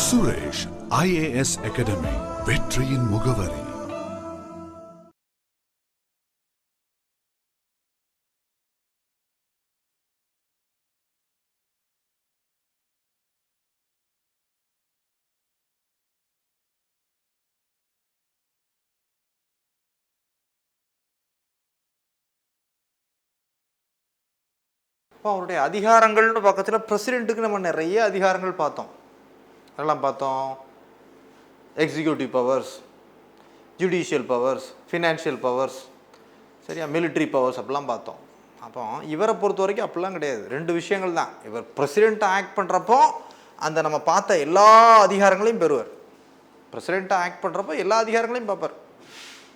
Suresh IAS academy, வெற்றியின் முகவரி. இப்போ அவருடைய அதிகாரங்கள்னு பக்கத்தில் பிரசிடெண்ட்டுக்கு நம்ம நிறைய அதிகாரங்கள் பார்த்தோம். அதெல்லாம் பார்த்தோம். Executive powers, judicial powers, financial powers, சரியா, மிலிட்ரி பவர்ஸ் அப்படிலாம் பார்த்தோம். அப்போ இவரை பொறுத்த வரைக்கும் அப்படிலாம் கிடையாது. ரெண்டு விஷயங்கள் தான். இவர் பிரசிடெண்ட்டாக ஆக்ட் பண்ணுறப்போ அந்த நம்ம பார்த்த எல்லா அதிகாரங்களையும் பெறுவார். பிரசிடெண்ட்டாக ஆக்ட் பண்ணுறப்போ எல்லா அதிகாரங்களையும் பார்ப்பார்.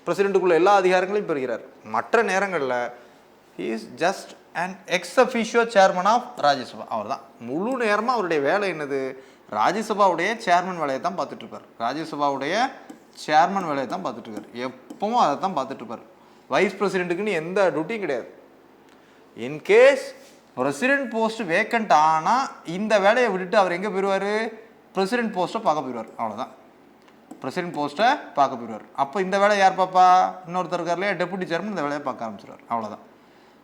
பிரசிடெண்ட்டுக்குள்ள எல்லா அதிகாரங்களையும் பெறுகிறார். மற்ற நேரங்களில் he is just an ex officio chairman of Rajya Sabha. அவர் தான் முழு நேரமாக அவருடைய வேலை என்னது, ராஜ்யசபாவுடைய சேர்மன் வேலையை தான் பார்த்துட்டு இருப்பார். ராஜ்யசபாவுடைய சேர்மன் வேலையை தான் பார்த்துட்டு இருக்கார். எப்பவும் அதை தான் பார்த்துட்டு இருப்பார். வைஸ் பிரசிடெண்ட்டுக்குன்னு எந்த டியூட்டியும் கிடையாது. இன்கேஸ் பிரசிடெண்ட் போஸ்ட் வேக்கண்ட் ஆனால் இந்த வேலையை விட்டுட்டு அவர் எங்கே போயிடுவார், பிரசிடெண்ட் போஸ்ட்டை பார்க்க போயிடுவார். அவ்வளோதான், பிரசிடெண்ட் போஸ்ட்டை பார்க்க போயிடுவார். அப்போ இந்த வேலை யார் பார்ப்பா, இன்னொருத்தர் இருக்கார்லையே டெபுட்டி சேர்மன் இந்த வேலையை பார்க்க ஆரம்பிச்சிடுவார். அவ்வளோதான்.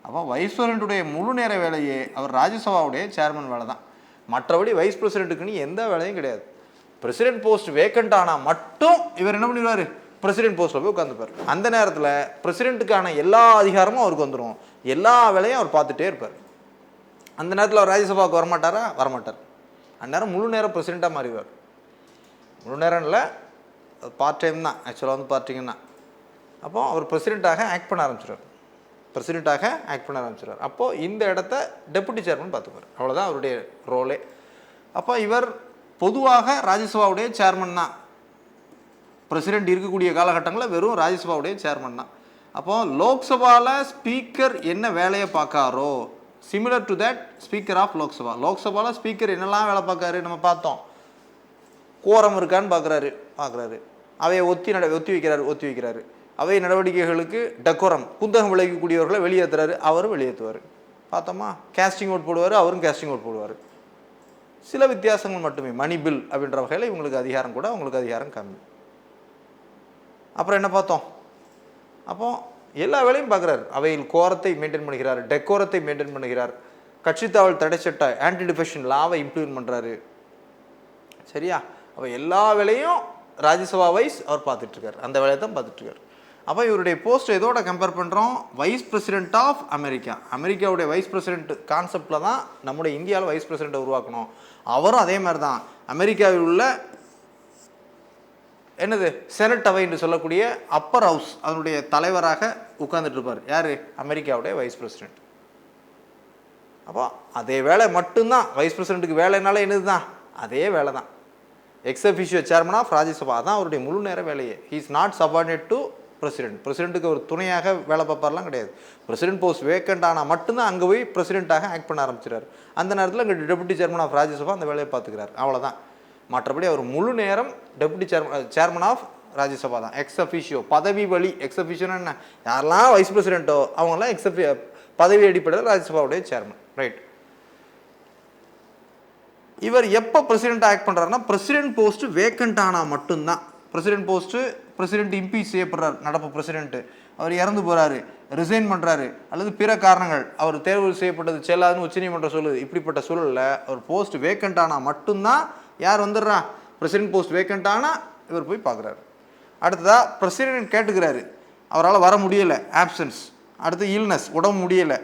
அப்போ வைஸ் பிரசிடெண்ட்டுடைய முழு நேர வேலையே அவர் ராஜ்யசபாவுடைய சேர்மன் வேலை தான். மற்றபடி வைஸ் பிரசிடெண்ட்டுக்குன்னு எந்த வேலையும் கிடையாது. பிரசிடெண்ட் போஸ்ட் வேக்கண்ட் ஆனால் மட்டும் இவர் என்ன பண்ணிடுவார், பிரசிடெண்ட் போஸ்ட்டில் போய் உட்காந்துப்பார். அந்த நேரத்தில் பிரசிடெண்ட்டுக்கான எல்லா அதிகாரமும் அவருக்கு வந்துடும். எல்லா வேலையும் அவர் பார்த்துட்டே இருப்பார். அந்த நேரத்தில் அவர் ராஜ்யசபாவுக்கு வரமாட்டாரா, வரமாட்டார். அந்நேரம் முழு நேரம் பிரசிடெண்ட்டாக மாறிடுவார். முழு நேரம் இல்லை, பார்ட் டைம் தான். ஆக்சுவலாக வந்து பார்த்தீங்கன்னா அப்போ அவர் பிரசிடெண்ட்டாக ஆக்ட் பண்ண ஆரம்பிச்சிடுவார். பிரசிடெண்ட்டாக ஆக்ட் பண்ண ஆரம்பிச்சிடுவார். அப்போது இந்த இடத்த டெபுட்டி சேர்மன் பார்த்துப்பார். அவ்வளோதான் அவருடைய ரோலே. அப்போ இவர் பொதுவாக ராஜ்யசபாவுடைய சேர்மன் தான். பிரசிடெண்ட் இருக்கக்கூடிய காலகட்டங்களில் வெறும் ராஜ்யசபாவுடைய சேர்மன் தான். அப்போது லோக்சபாவில் ஸ்பீக்கர் என்ன வேலையை பார்க்காரோ, similar to that speaker of Lok Sabha. லோக்சபாவில் ஸ்பீக்கர் என்னெல்லாம் வேலை பார்க்காரு நம்ம பார்த்தோம். கோரம் இருக்கான்னு பார்க்குறாரு. அவையை ஒத்தி வைக்கிறாரு. அவை நடவடிக்கைகளுக்கு டெக்கோரம், குந்தகம் விளைவிக்கக்கூடியவர்களை வெளியேற்றுறாரு, அவரும் வெளியேற்றுவார். பார்த்தோமா, கேஸ்டிங் ஓட் போடுவார், அவரும் கேஸ்டிங் ஓட் போடுவார். சில வித்தியாசங்கள் மட்டுமே. மணி பில் அப்படின்ற வகையில் இவங்களுக்கு அதிகாரம் கூட, அவங்களுக்கு அதிகாரம் கம்மி. அப்புறம் என்ன பார்த்தோம், அப்போ எல்லா வேலையும் பார்க்குறாரு. அவையில் கோரத்தை மெயின்டைன் பண்ணுகிறார், டெக்கோரத்தை மெயின்டைன் பண்ணுகிறார், கட்சித்தாவல் தடை சட்ட ஆன்டி டிஃபெக்ஷன் லாவை இம்ப்ளிமெண்ட் பண்ணுறாரு. சரியா, அப்போ எல்லா வேலையும் ராஜ்யசபா வைஸ் அவர் பார்த்துட்ருக்கார். அந்த வேலையை தான் பார்த்துட்ருக்கார். அப்போ இவருடைய போஸ்ட் எதோட கம்பேர் பண்ணுறோம், வைஸ் பிரசிடெண்ட் ஆஃப் அமெரிக்கா. அமெரிக்காவுடைய வைஸ் பிரசிடெண்ட் கான்செப்டில் தான் நம்முடைய இந்தியாவில் வைஸ் பிரசிடெண்ட்டை உருவாக்கணும். அவரும் அதே மாதிரி தான் அமெரிக்காவில் உள்ள என்னது செனட் அவை என்று சொல்லக்கூடிய அப்பர் ஹவுஸ் அதனுடைய தலைவராக உட்கார்ந்துட்டு இருப்பார். யார், அமெரிக்காவுடைய வைஸ் பிரசிடெண்ட். அப்போ அதே வேலை மட்டும்தான். வைஸ் பிரசிடெண்ட்டுக்கு வேலைனால என்னது தான், அதே வேலை தான். Ex officio chairman of Rajya Sabha தான் அவருடைய முழு நேர வேலையே. He is not subordinate to president. பிரசிடெண்ட்டுக்கு ஒரு துணையாக வேலை பார்ப்பார்லாம் கிடையாது. பிரசிடெண்ட் போஸ்ட் வேக்கண்ட் ஆனால் மட்டும்தான் அங்கே போய் பிரசிடெண்ட்டாக ஆக்ட் பண்ண ஆரம்பிச்சிடார். அந்த நேரத்தில் அங்கே டெபுட்டி சேர்மன் ஆஃப் ராஜ்யசபா அந்த வேலையை பார்த்துக்கிறார். அவ்வளோதான். மற்றபடி அவர் முழு நேரம் டெபுட்டி சேர்மன் ஆஃப் ராஜ்யசபா தான். எக்ஸ் அஃபிஷியோ பதவி வழி. எக்ஸ் அஃபிஷியோன்னா என்ன, யாரெல்லாம் வைஸ் பிரசிடெண்ட்டோ அவங்களாம் பதவி அடிப்படையில் ராஜ்யசபாவுடைய சேர்மன். ரைட். இவர் எப்போ பிரசிடெண்ட் ஆக்ட் பண்ணுறாருன்னா, பிரசிடெண்ட் போஸ்ட் வேக்கண்ட் ஆனால் மட்டும்தான். பிரசிடெண்ட் இம்பீச் செய்யப்படுறார். நடப்பு பிரசிடெண்ட்டு அவர் இறந்து போகிறாரு, ரிசைன் பண்ணுறாரு, அல்லது பிற காரணங்கள் அவர் தேர்வு செய்யப்பட்டது செல்லாதுன்னு உச்சநீதிமன்றம் சொல்லுது. இப்படிப்பட்ட சூழலில் அவர் போஸ்ட் வேக்கண்ட் ஆனால் மட்டும்தான் யார் வந்துடுறா, பிரசிடெண்ட் போஸ்ட் வேக்கண்ட் ஆனால் இவர் போய் பார்க்குறாரு. அடுத்ததாக பிரசிடெண்ட் கேட்டுக்கிறாரு, அவரால் வர முடியலை, ஆப்சன்ஸ். அடுத்து இல்னஸ், உடம்பு முடியலை,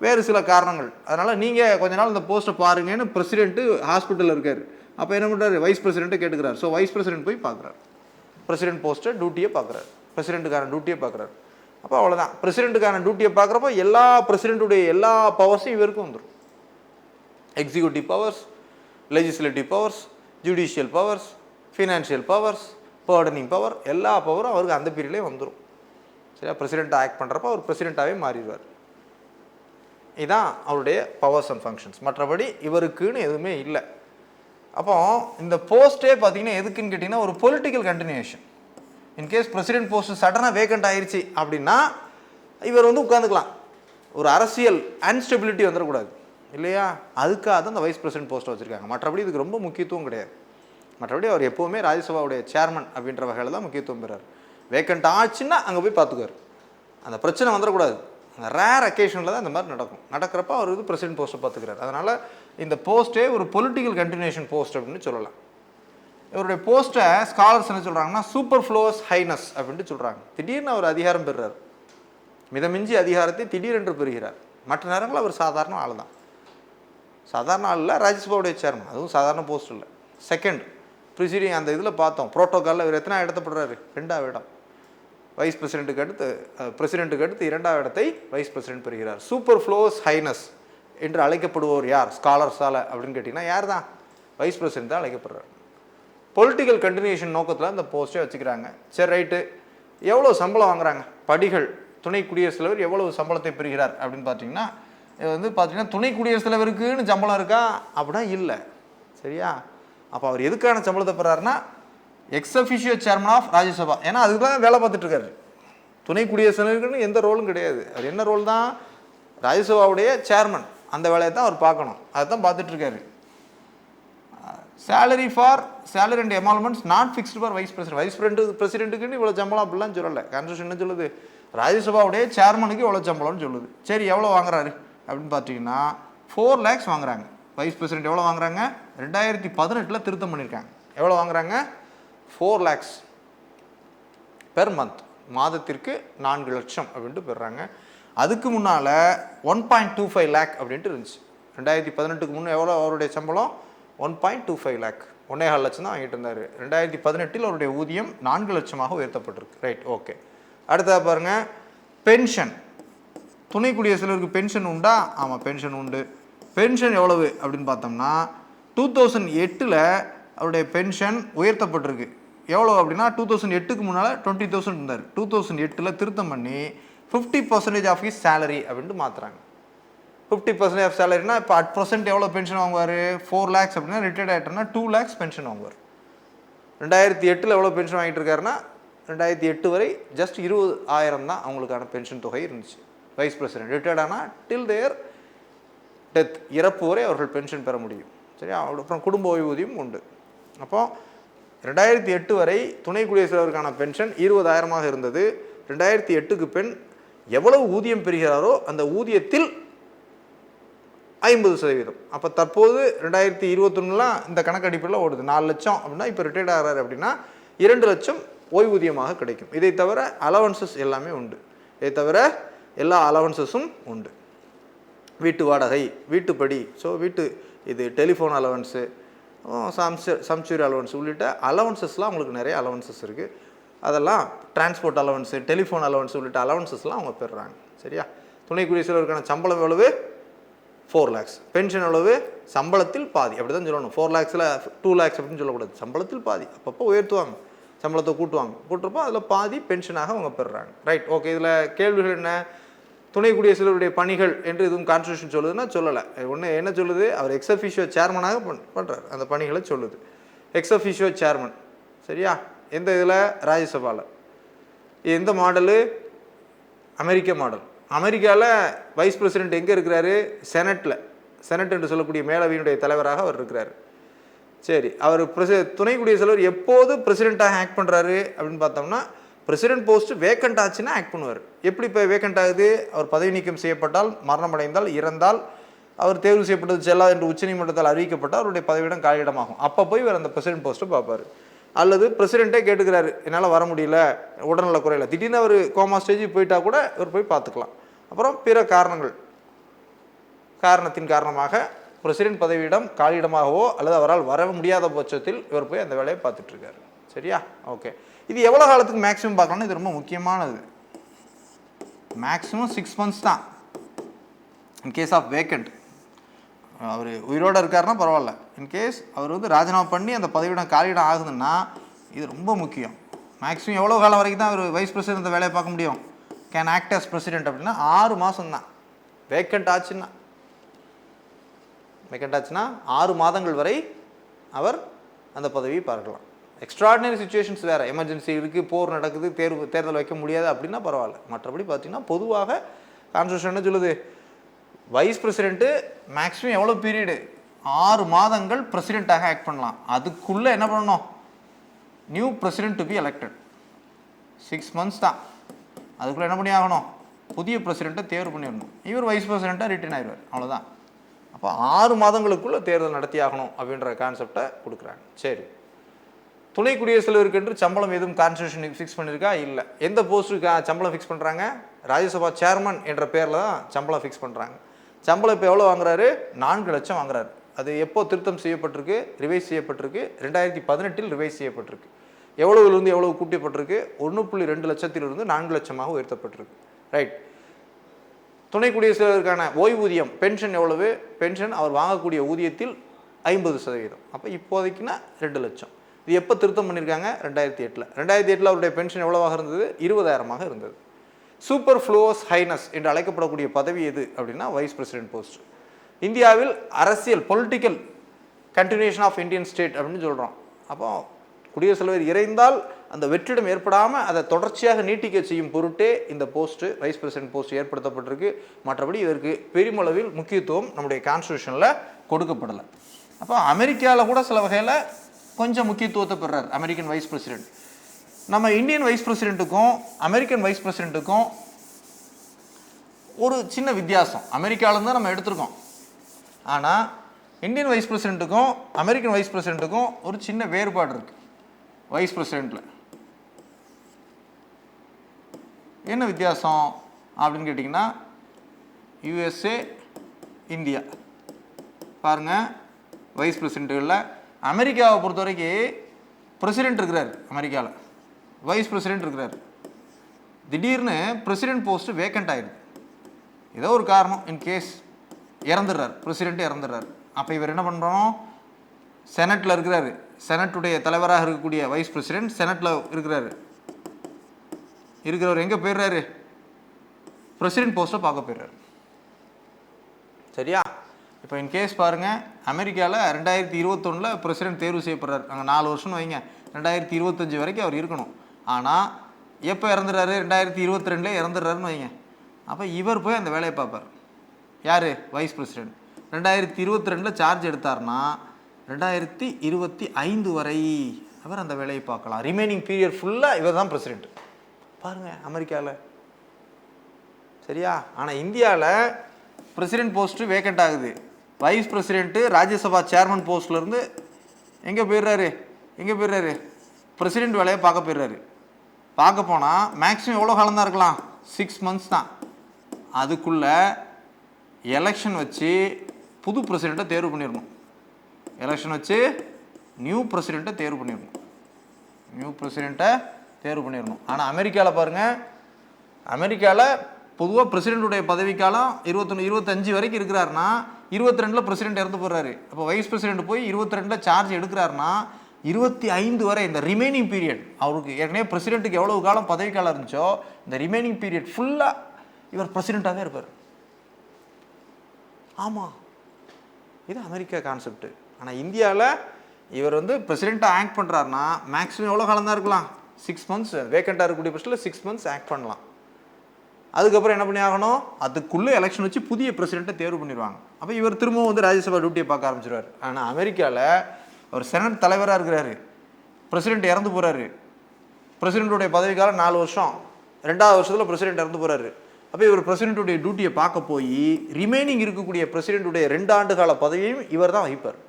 வேறு சில காரணங்கள், அதனால் நீங்கள் கொஞ்ச நாள் இந்த போஸ்ட்டை பாருங்கன்னு பிரசிடெண்ட்டு ஹாஸ்பிட்டலில் இருக்கார். அப்போ என்ன பண்ணுறாரு, வைஸ் பிரசிடெண்ட்டை கேட்டுக்கிறார். ஸோ வைஸ் பிரசிடெண்ட் போய் பார்க்குறாரு, பிரசிடெண்ட் போஸ்ட்டை டியூட்டியை பார்க்குறாரு, பிரசிடெண்ட்டுக்கான டியூட்டியை பார்க்குறாரு. அப்போ அவ்வளோதான். பிரசிடெண்ட்டுக்கான டியூட்டியை பார்க்குறப்போ எல்லா பிரசிடெண்ட்டுடைய எல்லா பவர்ஸும் இவருக்கும் வந்துடும். Executive powers, legislative powers, judicial powers, financial powers, burdening power, எல்லா பவரும் அவருக்கு அந்த பீரியட்லேயே வந்துடும். சரியா, பிரசிடெண்ட்டாக ஆக்ட் பண்ணுறப்போ அவர் பிரசிடெண்ட்டாகவே மாறிடுவார். இதுதான் அவருடைய பவர்ஸ் அண்ட் ஃபங்க்ஷன்ஸ். மற்றபடி இவருக்குன்னு எதுவுமே இல்லை. அப்போ இந்த போஸ்ட்டே பார்த்தீங்கன்னா எதுக்குன்னு கேட்டிங்கன்னா ஒரு political continuation. In case president post சடனாக வேக்கண்ட் ஆயிடுச்சு அப்படின்னா இவர் வந்து உட்காந்துக்கலாம். ஒரு அரசியல் அன்ஸ்டெபிலிட்டி வந்துடக்கூடாது இல்லையா, அதுக்காக தான் இந்த வைஸ் பிரசிடெண்ட் போஸ்ட்டை வச்சுருக்காங்க. மற்றபடி இதுக்கு ரொம்ப முக்கியத்துவம் கிடையாது. மற்றபடி அவர் எப்போவுமே ராஜ்யசபாவுடைய சேர்மன் அப்படின்ற வகையில் தான் முக்கியத்துவம் பெறார். வேக்கண்ட் ஆச்சுன்னா அங்கே போய் பார்த்துக்குவார். அந்த பிரச்சனை வந்துடக்கூடாது. அந்த ரேர் அக்கேஷனில் தான் இந்த மாதிரி நடக்கும். நடக்கிறப்ப அவர் வந்து பிரசிடென்ட் போஸ்ட்டை பார்த்துக்கிறார். அதனால் இந்த போஸ்ட்டே ஒரு பொலிட்டிக்கல் கண்டினியூஷன் போஸ்ட் அப்படின்னு சொல்லலாம். இவருடைய போஸ்ட்டை ஸ்காலர்ஸ் என்ன சொல்கிறாங்கன்னா சூப்பர் ஃப்ளோஸ் ஹைனஸ் அப்படின்ட்டு சொல்கிறாங்க. திடீர்னு அவர் அதிகாரம் பெறுறார். மிதமிஞ்சி அதிகாரத்தை திடீரென்று பெறுகிறார். மற்ற நேரங்களில் அவர் சாதாரண ஆள் தான். சாதாரண ஆள் இல்லை, ராஜ்யசபாவுடைய சேர்மன். அதுவும் சாதாரண போஸ்ட் இல்லை. செகண்ட் ப்ரிசீடிங் அந்த இதில் பார்த்தோம் ப்ரோட்டோக்காலில் இவர் எத்தனை இடத்தப்படுறாரு? 2வது இடம். வைஸ் பிரசிடென்ட்டுக்கு அடுத்து பிரசிடென்ட்டுக்கு அடுத்து 2வது இடத்தை வைஸ் பிரசிடென்ட் பெறுகிறார். சூப்பர் ஃப்ளோஸ் ஹைனஸ் என்று அழைக்கப்படுவோர் யார் ஸ்காலர்ஸால் அப்படின்னு கேட்டிங்கன்னா யார் தான்? வைஸ் பிரசிடென்ட் தான் அழைக்கப்படுறார். பொலிட்டிக்கல் கண்டினியூஷன் நோக்கத்தில் அந்த போஸ்ட்டே வச்சுக்கிறாங்க. சரி ரைட்டு, எவ்வளோ சம்பளம் வாங்குறாங்க? படிகள் துணை குடியரசுத் தலைவர் எவ்வளவு சம்பளத்தை பெறுகிறார் அப்படின்னு பார்த்தீங்கன்னா வந்து பார்த்தீங்கன்னா துணை குடியரசுத் தலைவருக்குன்னு சம்பளம் இருக்கா அப்படின்னா இல்லை. சரியா? அப்போ அவர் எதுக்கான சம்பளத்தை பெறாருன்னா ex officio chairman of Rajya Sabha. ஏன்னா அதுக்கு தான் வேலை பார்த்துட்டு இருக்காரு. துணை குடியரசுத் தலைவருக்குன்னு எந்த ரோலும் கிடையாது. அது என்ன ரோல் தான்? ராஜ்யசபாவுடைய சேர்மன். அந்த வேலையை தான் அவர் பார்க்கணும். அதை தான் பார்த்துட்ருக்காரு. Salary and emoluments not fixed for vice president பிரசிடென்ட்டுக்குன்னு இவ்வளோ சம்பளம் அப்படிலாம் சொல்லலை. கான்ஸ்டியூஷன் என்ன சொல்லுது? ராஜ்யசபாவுடைய சேர்மனுக்கு எவ்வளோ சம்பளம்னு சொல்லுது. சரி, எவ்வளோ வாங்குறாரு அப்படின்னு பார்த்தீங்கன்னா 4 lakhs வாங்குறாங்க. வைஸ் பிரசிடென்ட் எவ்வளோ வாங்குறாங்க? 2018 திருத்தம் பண்ணியிருக்காங்க. எவ்வளோ வாங்குறாங்க? 4 lakhs பெர் மந்த். மாதத்திற்கு 4 லட்சம் அப்படின்ட்டு பெறுறாங்க. அதுக்கு முன்னால் 1.25 lakh அப்படின்ட்டு இருந்துச்சு. 2018க்கு முன்னே எவ்வளோ அவருடைய சம்பளம்? 1.25 lakh, 1.25 லட்சம் தான் வாங்கிட்டு இருந்தார். 2018 அவருடைய ஊதியம் 4 லட்சமாக உயர்த்தப்பட்டிருக்கு. Right, okay. அடுத்ததாக பாருங்கள், பென்ஷன். துணை குடியரசுத் தலைவருக்கு பென்ஷன் உண்டா? ஆமாம், பென்ஷன் உண்டு. பென்ஷன் எவ்வளவு அப்படின்னு பார்த்தோம்னா 2008 அவருடைய பென்ஷன் உயர்த்தப்பட்டிருக்கு. எவ்வளோ அப்படின்னா 2008க்கு முன்னால் 20,000 இருந்தார். 2008 திருத்தம் பண்ணி 50% ஆஃப் ஹிஸ் சேலரி அப்படின்ட்டு மாற்றுறாங்க. 50% ஆஃப் சேலரினா இப்போ அட் ப்ரெசென்ட் எவ்வளோ பென்ஷன் வாங்குவார்? 4 lakhs அப்படின்னா ரிட்டையர்ட் ஆகிட்டோம்னா 2 lakhs பென்ஷன் வாங்குவார். 2008 எவ்வளோ பென்ஷன் வாங்கிட்டு இருக்காருன்னா 2008 வரை ஜஸ்ட் 20,000 தான் அவங்களுக்கான பென்ஷன் தொகை இருந்துச்சு. வைஸ் பிரசிடென்ட் ரிட்டையர்ட் ஆனால் டில் தேர் டெத், இறப்பு வரை அவர்கள் பென்ஷன் பெற முடியும். சரியா? அப்புறம் குடும்ப ஓய்வூதியம் உண்டு. அப்போது 2008 வரை துணை குடியரசுத் தலைவருக்கான பென்ஷன் 20,000 இருந்தது. 2008க்கு பின் எவ்வளவு ஊதியம் பெறுகிறாரோ அந்த ஊதியத்தில் 50%. அப்போ தற்போது 2021 இந்த கணக்கு அடிப்படையில் ஓடுது. 4 லட்சம் அப்படின்னா இப்போ ரிட்டையர்ட் ஆகிறாரு அப்படின்னா 2 லட்சம் ஓய்வூதியமாக கிடைக்கும். இதை தவிர அலவன்சஸ் எல்லாமே உண்டு. இதை தவிர எல்லா அலவன்சஸும் உண்டு. வீட்டு வாடகை, வீட்டுப்படி, ஸோ இது டெலிஃபோன் அலவன்ஸு, சம்சூரி அலவன்ஸ் உள்ளிட்ட அலவன்சஸ்லாம் அவங்களுக்கு நிறைய அலவன்சஸ் இருக்குது. அதெல்லாம் டிரான்ஸ்போர்ட் அலவன்ஸு, டெலிஃபோன் அலவன்ஸ் உள்ளிட்ட அலவன்சஸ்லாம் அவங்க பெறுறாங்க. சரியா? துணை குடியரசுத் தலைவருக்கான சம்பளம் எவ்வளவு? 4 lakhs. பென்ஷன் எவ்வளவு? சம்பளத்தில் பாதி. அப்படி தான் சொல்லணும். 4 lakhsல 2 lakhs அப்படின்னு சொல்லக்கூடாது. சம்பளத்தில் பாதி. அப்பப்போ உயர்த்துவாங்க, சம்பளத்தை கூட்டுறப்போ அதில் பாதி பென்ஷனாக அவங்க பெறுறாங்க. Right, okay. இதில் கேள்விகள் என்ன? துணை குடியரசுத் தலைவருடைய பணிகள் என்று எதுவும் கான்ஸ்டியூஷன் சொல்லுதுன்னா சொல்லலை. ஒன்று என்ன சொல்லுது? அவர் எக்ஸ் அஃபிஷியோ சேர்மனாக பண்ணுறார். அந்த பணிகளை சொல்லுது. X officio chairman. சரியா? எந்த இதில்? ராஜ்யசபாவில். எந்த மாடலு? அமெரிக்க மாடல். அமெரிக்காவில் வைஸ் பிரசிடென்ட் எங்கே இருக்கிறாரு? செனட் என்று சொல்லக்கூடிய மேலவையினுடைய தலைவராக அவர் இருக்கிறார். சரி, அவர் துணை குடியரசுத் தலைவர் எப்போது பிரசிடெண்ட்டாக ஆக்ட் பண்ணுறாரு அப்படின்னு பார்த்தோம்னா பிரசிடென்ட் போஸ்ட் வேக்கண்ட் ஆச்சுன்னா ஆக்ட் பண்ணுவார். எப்படி இப்போ வேக்கண்ட் ஆகுது? அவர் பதவி நீக்கம் செய்யப்பட்டால், மரணமடைந்தால், இறந்தால், அவர் தேர்வு செய்யப்பட்டது செல்லாது என்று உச்சநீதிமன்றத்தால் அறிவிக்கப்பட்டால் அவருடைய பதவியிடம் காலியிடமாகும். அப்போ போய் இவர் அந்த பிரசிடென்ட் போஸ்ட்டை பார்ப்பார். அல்லது பிரசிடென்ட்டே கேட்டுக்கிறாரு, என்னால் வர முடியல, உடல்நல குறையில, திடீர்னு அவர் கோமா ஸ்டேஜுக்கு போயிட்டா கூட இவர் போய் பார்த்துக்கலாம். அப்புறம் பிற காரணத்தின் காரணமாக பிரசிடென்ட் பதவியிடம் காலியிடமாகவோ அல்லது அவரால் வர முடியாத பட்சத்தில் இவர் போய் அந்த வேலையை பார்த்துட்ருக்காரு. சரியா? ஓகே. இது எவ்வளோ காலத்துக்கு மேக்ஸிமம் பார்க்கலாம்னு இது ரொம்ப முக்கியமானது. மேக்ஸிமம் 6 months தான் இன்கேஸ் ஆஃப் வேக்கண்ட். அவர் உயிரோடு இருக்காருன்னா பரவாயில்ல. இன்கேஸ் அவர் வந்து ராஜினாமா பண்ணி அந்த பதவியிடம் காலியிடம் ஆகுதுன்னா இது ரொம்ப முக்கியம். மேக்ஸிமம் எவ்வளோ காலம் வரைக்கும் தான் அவர் வைஸ் பிரசிடென்ட் அந்த வேலையை பார்க்க முடியும்? கேன் ஆக்ட் ஆஸ் பிரசிடென்ட் அப்படின்னா 6 மாதம் தான். வேக்கண்ட் ஆச்சுன்னா 6 மாதங்கள் வரை அவர் அந்த பதவியை பார்க்கலாம். எக்ஸ்ட்ராடினரி சுச்சுவேஷன்ஸ் வேறு, எமர்ஜென்சி இருக்குது, போர் நடக்குது, தேர்தல் வைக்க முடியாது அப்படின்னா பரவாயில்ல. மற்றபடி பார்த்தீங்கன்னா பொதுவாக கான்ஸ்டியூஷன் என்ன சொல்லுது? வைஸ் பிரசிடென்ட்டு மேக்ஸிமம் எவ்வளோ பீரியடு? 6 மாதங்கள் பிரசிடெண்ட்டாக ஆக்ட் பண்ணலாம். அதுக்குள்ளே என்ன பண்ணணும், new president to be elected. 6 months தான். அதுக்குள்ளே என்ன பண்ணி ஆகணும், புதிய பிரசிடெண்ட்டை தேர்வு பண்ணிடணும். இவர் வைஸ் பிரசிடெண்ட்டாக ரிட்டைன் ஆயிடுவார், அவ்வளோதான். அப்போ 6 மாதங்களுக்குள்ளே தேர்தல் நடத்தி ஆகணும் அப்படின்ற கான்செப்டை கொடுக்குறாங்க. சரி, துணை குடியரசுத் தலைவருக்கு என்று சம்பளம் எதுவும் கான்ஸ்டியூஷன் ஃபிக்ஸ் பண்ணியிருக்கா? இல்லை. எந்த போஸ்ட்டுக்கு சம்பளம் ஃபிக்ஸ் பண்ணுறாங்க? ராஜ்யசபா சேர்மன் என்ற பேரில் தான் சம்பளம் ஃபிக்ஸ் பண்ணுறாங்க. சம்பளம் இப்போ எவ்வளோ வாங்குறாரு? 4 லட்சம் வாங்குறாரு. அது எப்போ திருத்தம் செய்யப்பட்டிருக்கு, ரிவைஸ் செய்யப்பட்டிருக்கு? 2018 ரிவைஸ் செய்யப்பட்டிருக்கு. எவ்வளவுலேருந்து எவ்வளவு கூட்டப்பட்டிருக்கு? 1.2 லட்சத்திலிருந்து 4 லட்சமாக உயர்த்தப்பட்டிருக்கு. ரைட். துணை குடியரசுத் தலைவருக்கான ஓய்வூதியம் பென்ஷன் எவ்வளவு? பென்ஷன் அவர் வாங்கக்கூடிய ஊதியத்தில் 50%. அப்போ இப்போதைக்குன்னா 2 லட்சம். இது எப்போ திருத்தம் பண்ணியிருக்காங்க? 2008. 2008 அவருடைய பென்ஷன் எவ்வளவாக இருந்தது? 20,000 இருந்தது. சூப்பர் ஃப்ளோஸ் ஹைனஸ் என்று அழைக்கப்படக்கூடிய பதவி எது அப்படின்னா வைஸ் பிரசிடென்ட் போஸ்ட். இந்தியாவில் அரசியல் political continuation of Indian state அப்படின்னு சொல்கிறோம். அப்போ குடியரசுத் தலைவர் இறைந்தால் அந்த வெற்றிடம் ஏற்படாமல் அதை தொடர்ச்சியாக நீட்டிக்க செய்யும் பொருட்டே இந்த போஸ்ட்டு வைஸ் பிரசிடென்ட் போஸ்ட் ஏற்படுத்தப்பட்டிருக்கு. மற்றபடி இதற்கு பெருமளவில் முக்கியத்துவம் நம்முடைய கான்ஸ்டியூஷனில் கொடுக்கப்படலை. அப்போ அமெரிக்காவில் கூட சில வகையில் கொஞ்சம் முக்கியத்துவத்தை பெறார் அமெரிக்கன் வைஸ் பிரசிடென்ட். நம்ம இந்தியன் வைஸ் பிரசிடென்ட்டுக்கும் அமெரிக்கன் வைஸ் பிரசிடென்ட்டுக்கும் ஒரு சின்ன வித்தியாசம். அமெரிக்காவிலேருந்து தான் நம்ம எடுத்திருக்கோம். ஆனால் இந்தியன் வைஸ் பிரசிடென்ட்டுக்கும் அமெரிக்கன் வைஸ் பிரசிடென்ட்டுக்கும் ஒரு சின்ன வேறுபாடு இருக்குது. வைஸ் பிரசிடென்ட்டில் என்ன வித்தியாசம் அப்படின்னு கேட்டிங்கன்னா, யுஎஸ்ஏ இந்தியா பாருங்கள். வைஸ் பிரசிடென்ட்டுகளில் அமெரிக்காவை பொறுத்த வரைக்கும் பிரசிடென்ட் இருக்கிறார், அமெரிக்காவில் வைஸ் பிரசிடென்ட் இருக்கிறார். திடீர்னு பிரசிடென்ட் போஸ்ட்டு வேக்கண்ட் ஆகிடுது. ஏதோ ஒரு காரணம், இன்கேஸ் இறந்துடுறார், பிரசிடென்ட் இறந்துடுறார். அப்போ இவர் என்ன பண்ணுறோம், செனட்டில் இருக்கிறாரு, செனட்டுடைய தலைவராக இருக்கக்கூடிய வைஸ் பிரசிடென்ட் செனட்டில் இருக்கிறவர் எங்கே போயிடுறாரு, பிரசிடென்ட் போஸ்ட்டை பார்க்க போயிடுறாரு. சரியா? இப்போ இன்கேஸ் பாருங்கள், அமெரிக்காவில் 2021 பிரசிடென்ட் தேர்வு செய்யப்படுறார். அங்கே 4 வருஷம்னு வைங்க, 2025 வரைக்கும் அவர் இருக்கணும். ஆனால் எப்போ இறந்துடுறாரு, 2022 இறந்துடுறாருன்னு வைங்க. அப்போ இவர் போய் அந்த வேலையை பார்ப்பார். யார்? Vice president. 2022 சார்ஜ் எடுத்தார்னா 2025 வரை அவர் அந்த வேலையை பார்க்கலாம். ரிமைனிங் பீரியட் ஃபுல்லாக இவர் தான் பிரசிடென்ட். பாருங்கள் அமெரிக்காவில். சரியா? ஆனால் இந்தியாவில் பிரசிடென்ட் போஸ்ட்டு வேக்கண்ட் ஆகுது. வைஸ் பிரசிடென்ட்டு ராஜ்யசபா சேர்மன் போஸ்ட்லேருந்து எங்கே போயிடுறாரு, பிரசிடென்ட் வேலையை பார்க்க போயிடுறாரு. பார்க்க போனால் மேக்ஸிமம் எவ்வளோ காலம் தான் இருக்கலாம்? 6 months தான். அதுக்குள்ளே எலெக்ஷன் வச்சு புது பிரசிடெண்ட்டை தேர்வு பண்ணிடணும். எலெக்ஷன் வச்சு நியூ பிரசிடெண்ட்டை தேர்வு பண்ணிடணும். ஆனால் அமெரிக்காவில் பாருங்கள், அமெரிக்காவில் பொதுவாக பிரசிடென்ட்டுடைய பதவிக்காலம் 25 வரைக்கும் இருக்கிறாருன்னா 22 பிரசிடென்ட் இறந்து போடுறாரு. அப்போ வைஸ் பிரசிடென்ட் போய் 22 சார்ஜ் எடுக்கிறாருன்னா 25 வரை இந்த ரிமைனிங் பீரியட், அவருக்கு ஏற்கனவே பிரசிடென்ட்டுக்கு எவ்வளவு காலம் பதவிக்காலம் இருந்துச்சோ இந்த ரிமைனிங் பீரியட் ஃபுல்லாக இவர் பிரசிடெண்ட்டாகவே இருப்பார். ஆமாம், இது அமெரிக்கா கான்செப்ட். ஆனால் இந்தியாவில் இவர் பிரசிடெண்ட்டாக ஆக்ட் பண்ணுறாருன்னா மேக்ஸிமம் எவ்வளோ காலம் தான் இருக்கலாம்? 6 months. வேக்கண்ட்டாக இருக்கக்கூடிய பட்சத்தில் 6 months ஆக்ட் பண்ணலாம். அதுக்கப்புறம் என்ன பண்ணி ஆகணும், அதுக்குள்ளே எலெக்ஷன் வச்சு புதிய பிரசிடெண்ட்டை தேர்வு பண்ணிடுவாங்க. அப்போ இவர் திரும்பவும் ராஜ்யசபா டியூட்டியை பார்க்க ஆரம்பிச்சிருவார். ஆனால் அமெரிக்காவில் அவர் செனட் தலைவராக இருக்கிறாரு, பிரசிடென்ட் இறந்து போகிறாரு. பிரசிடென்ட்டுடைய பதவிக்காலம் 4 வருஷம், 2வது வருஷத்தில் பிரசிடென்ட் இறந்து போகிறாரு. அப்போ இவர் பிரசிடென்ட்டுடைய டியூட்டியை பார்க்க போய் ரிமைனிங் இருக்கக்கூடிய பிரசிடென்ட்டுடைய 2 ஆண்டு கால பதவியையும் இவர் தான் வகிப்பார்.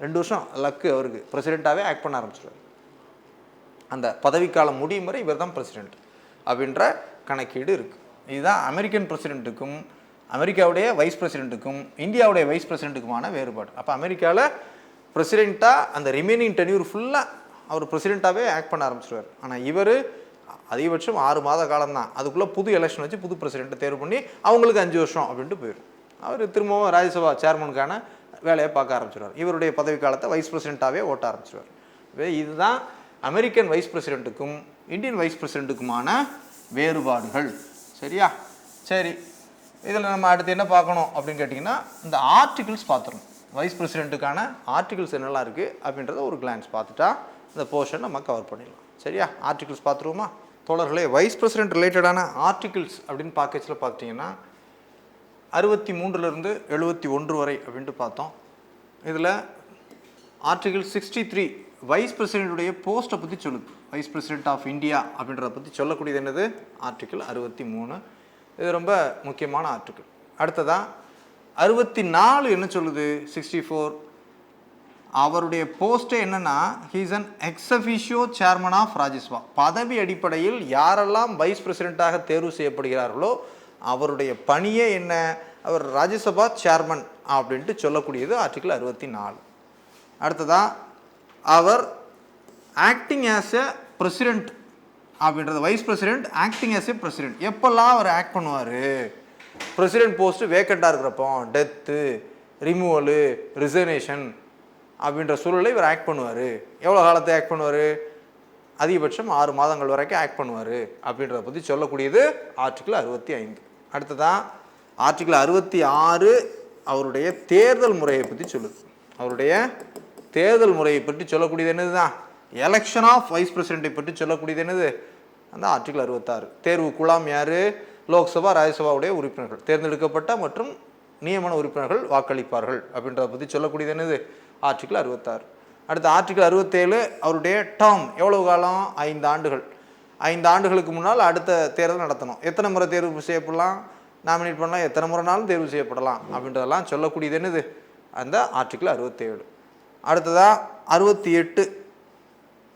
2 வருஷம் லக்கு அவருக்கு, பிரசிடெண்ட்டாகவே ஆக்ட் பண்ண ஆரம்பிச்சிருவார். அந்த பதவிக்காலம் முடியும் வரை இவர் தான் பிரசிடென்ட் அப்படின்ற கணக்கீடு இருக்குது. இதுதான் அமெரிக்கன் பிரசிடென்ட்டுக்கும் அமெரிக்காவுடைய வைஸ் பிரசிடென்ட்டுக்கும் இந்தியாவுடைய வைஸ் பிரசிடென்ட்டுக்குமான வேறுபாடு. அப்போ அமெரிக்காவில் பிரசிடெண்ட்டாக அந்த ரிமைனிங் டென்யூர் ஃபுல்லாக அவர் பிரசிடெண்ட்டாகவே ஆக்ட் பண்ண ஆரம்பிச்சிருவார். ஆனால் இவர் அதிகபட்சம் 6 மாத காலம்தான். அதுக்குள்ளே புது எலெக்ஷன் வச்சு புது பிரசிடெண்ட்டை தேர்வு பண்ணி அவங்களுக்கு 5 வருஷம் அப்படின்ட்டு போயிடும். அவர் திரும்பவும் ராஜ்யசபா சேர்மனுக்கான வேலையை பார்க்க ஆரம்பிச்சிடுவார். இவருடைய பதவி காலத்தை வைஸ் பிரசிடெண்ட்டாகவே ஓட்ட ஆரம்பிச்சிடுவார். இதுதான் அமெரிக்கன் வைஸ் பிரசிடென்ட்டுக்கும் இந்தியன் வைஸ் பிரசிடென்ட்டுக்குமான வேறுபாடுகள். சரியா? சரி, இதில் நம்ம அடுத்து என்ன பார்க்கணும் அப்படின்னு கேட்டிங்கன்னா, இந்த ஆர்டிகிள்ஸ் பார்த்துடணும். வைஸ் பிரசிடென்ட்டுக்கான ஆர்டிகிள்ஸ் என்னெல்லாம் இருக்குது அப்படின்றத ஒரு கிளான்ஸ் பார்த்துட்டா இந்த போர்ஷன் நம்ம கவர் பண்ணிடலாம். சரியா? ஆர்டிகிள்ஸ் பார்த்துருவோமா தோழர்களே? வைஸ் பிரசிடென்ட் ரிலேட்டடான ஆர்டிகிள்ஸ் அப்படின்னு பேக்கேஜில் பார்த்திங்கன்னா 63 to 71 வரை அப்படின்ட்டு பார்த்தோம். இதில் ஆர்டிகிள் 63 வைஸ் பிரசிடென்ட்டுடைய போஸ்ட்டை பற்றி சொல்லுது. வைஸ் பிரசிடென்ட் ஆஃப் இந்தியா அப்படின்றத பற்றி சொல்லக்கூடியது என்னது? ஆர்டிகிள் 63. இது ரொம்ப முக்கியமான ஆர்டிகிள். அடுத்ததான் 64 என்ன சொல்லுது? 64 அவருடைய போஸ்ட்டே என்னன்னா, he is an ex officio chairman of Rajya Sabha. பதவி அடிப்படையில் யாரெல்லாம் வைஸ் பிரசிடென்ட்டாக தேர்வு செய்யப்படுகிறார்களோ அவருடைய பணியே என்ன? அவர் ராஜ்யசபா சேர்மன் அப்படின்ட்டு சொல்லக்கூடியது ஆர்டிகிள் 64. அடுத்ததான் அவர் ஆக்டிங் ஆஸ் எ பிரசிடென்ட் அப்படின்றது, vice president acting as a president. எப்பெல்லாம் அவர் ஆக்ட் பண்ணுவார்? பிரசிடென்ட் போஸ்ட்டு வேக்கண்டாக இருக்கிறப்போ, டெத்து, ரிமூவலு, ரிசர்னேஷன் அப்படின்ற சூழலை இவர் ஆக்ட் பண்ணுவார். எவ்வளோ காலத்தை ஆக்ட் பண்ணுவார்? அதிகபட்சம் 6 மாதங்கள் வரைக்கும் ஆக்ட் பண்ணுவார் அப்படின்றத பற்றி சொல்லக்கூடியது ஆர்டிகிள் 65. அடுத்ததான் ஆர்டிகிள் 66 அவருடைய தேர்தல் முறையை பற்றி சொல்லுது. அவருடைய தேர்தல் முறையை பற்றி சொல்லக்கூடியது என்னது தான்? எலெக்ஷன் ஆஃப் வைஸ் பிரசிடென்ட்டை பற்றி சொல்லக்கூடியது என்னது? அந்த ஆர்டிகிள் 66. தேர்வு குழாம் யார்? லோக்சபா ராஜ்யசபாவுடைய உறுப்பினர்கள், தேர்ந்தெடுக்கப்பட்ட மற்றும் நியமன உறுப்பினர்கள் வாக்களிப்பார்கள் அப்படின்றத பற்றி சொல்லக்கூடியது என்னது? ஆர்டிகிள் 66. அடுத்து ஆர்டிகிள் 67 அவருடைய டேர்ம் எவ்வளவு காலம்? 5 ஆண்டுகள். 5 ஆண்டுகளுக்கு முன்னால் அடுத்த தேர்தல் நடத்தணும். எத்தனை முறை தேர்வு செய்யப்படலாம், நாமினேட் பண்ணலாம், எத்தனை முறைனாலும் தேர்வு செய்யப்படலாம் அப்படின்றதெல்லாம் சொல்லக்கூடியது என்னது? அந்த ஆர்டிகிள் 67. அடுத்ததாக 68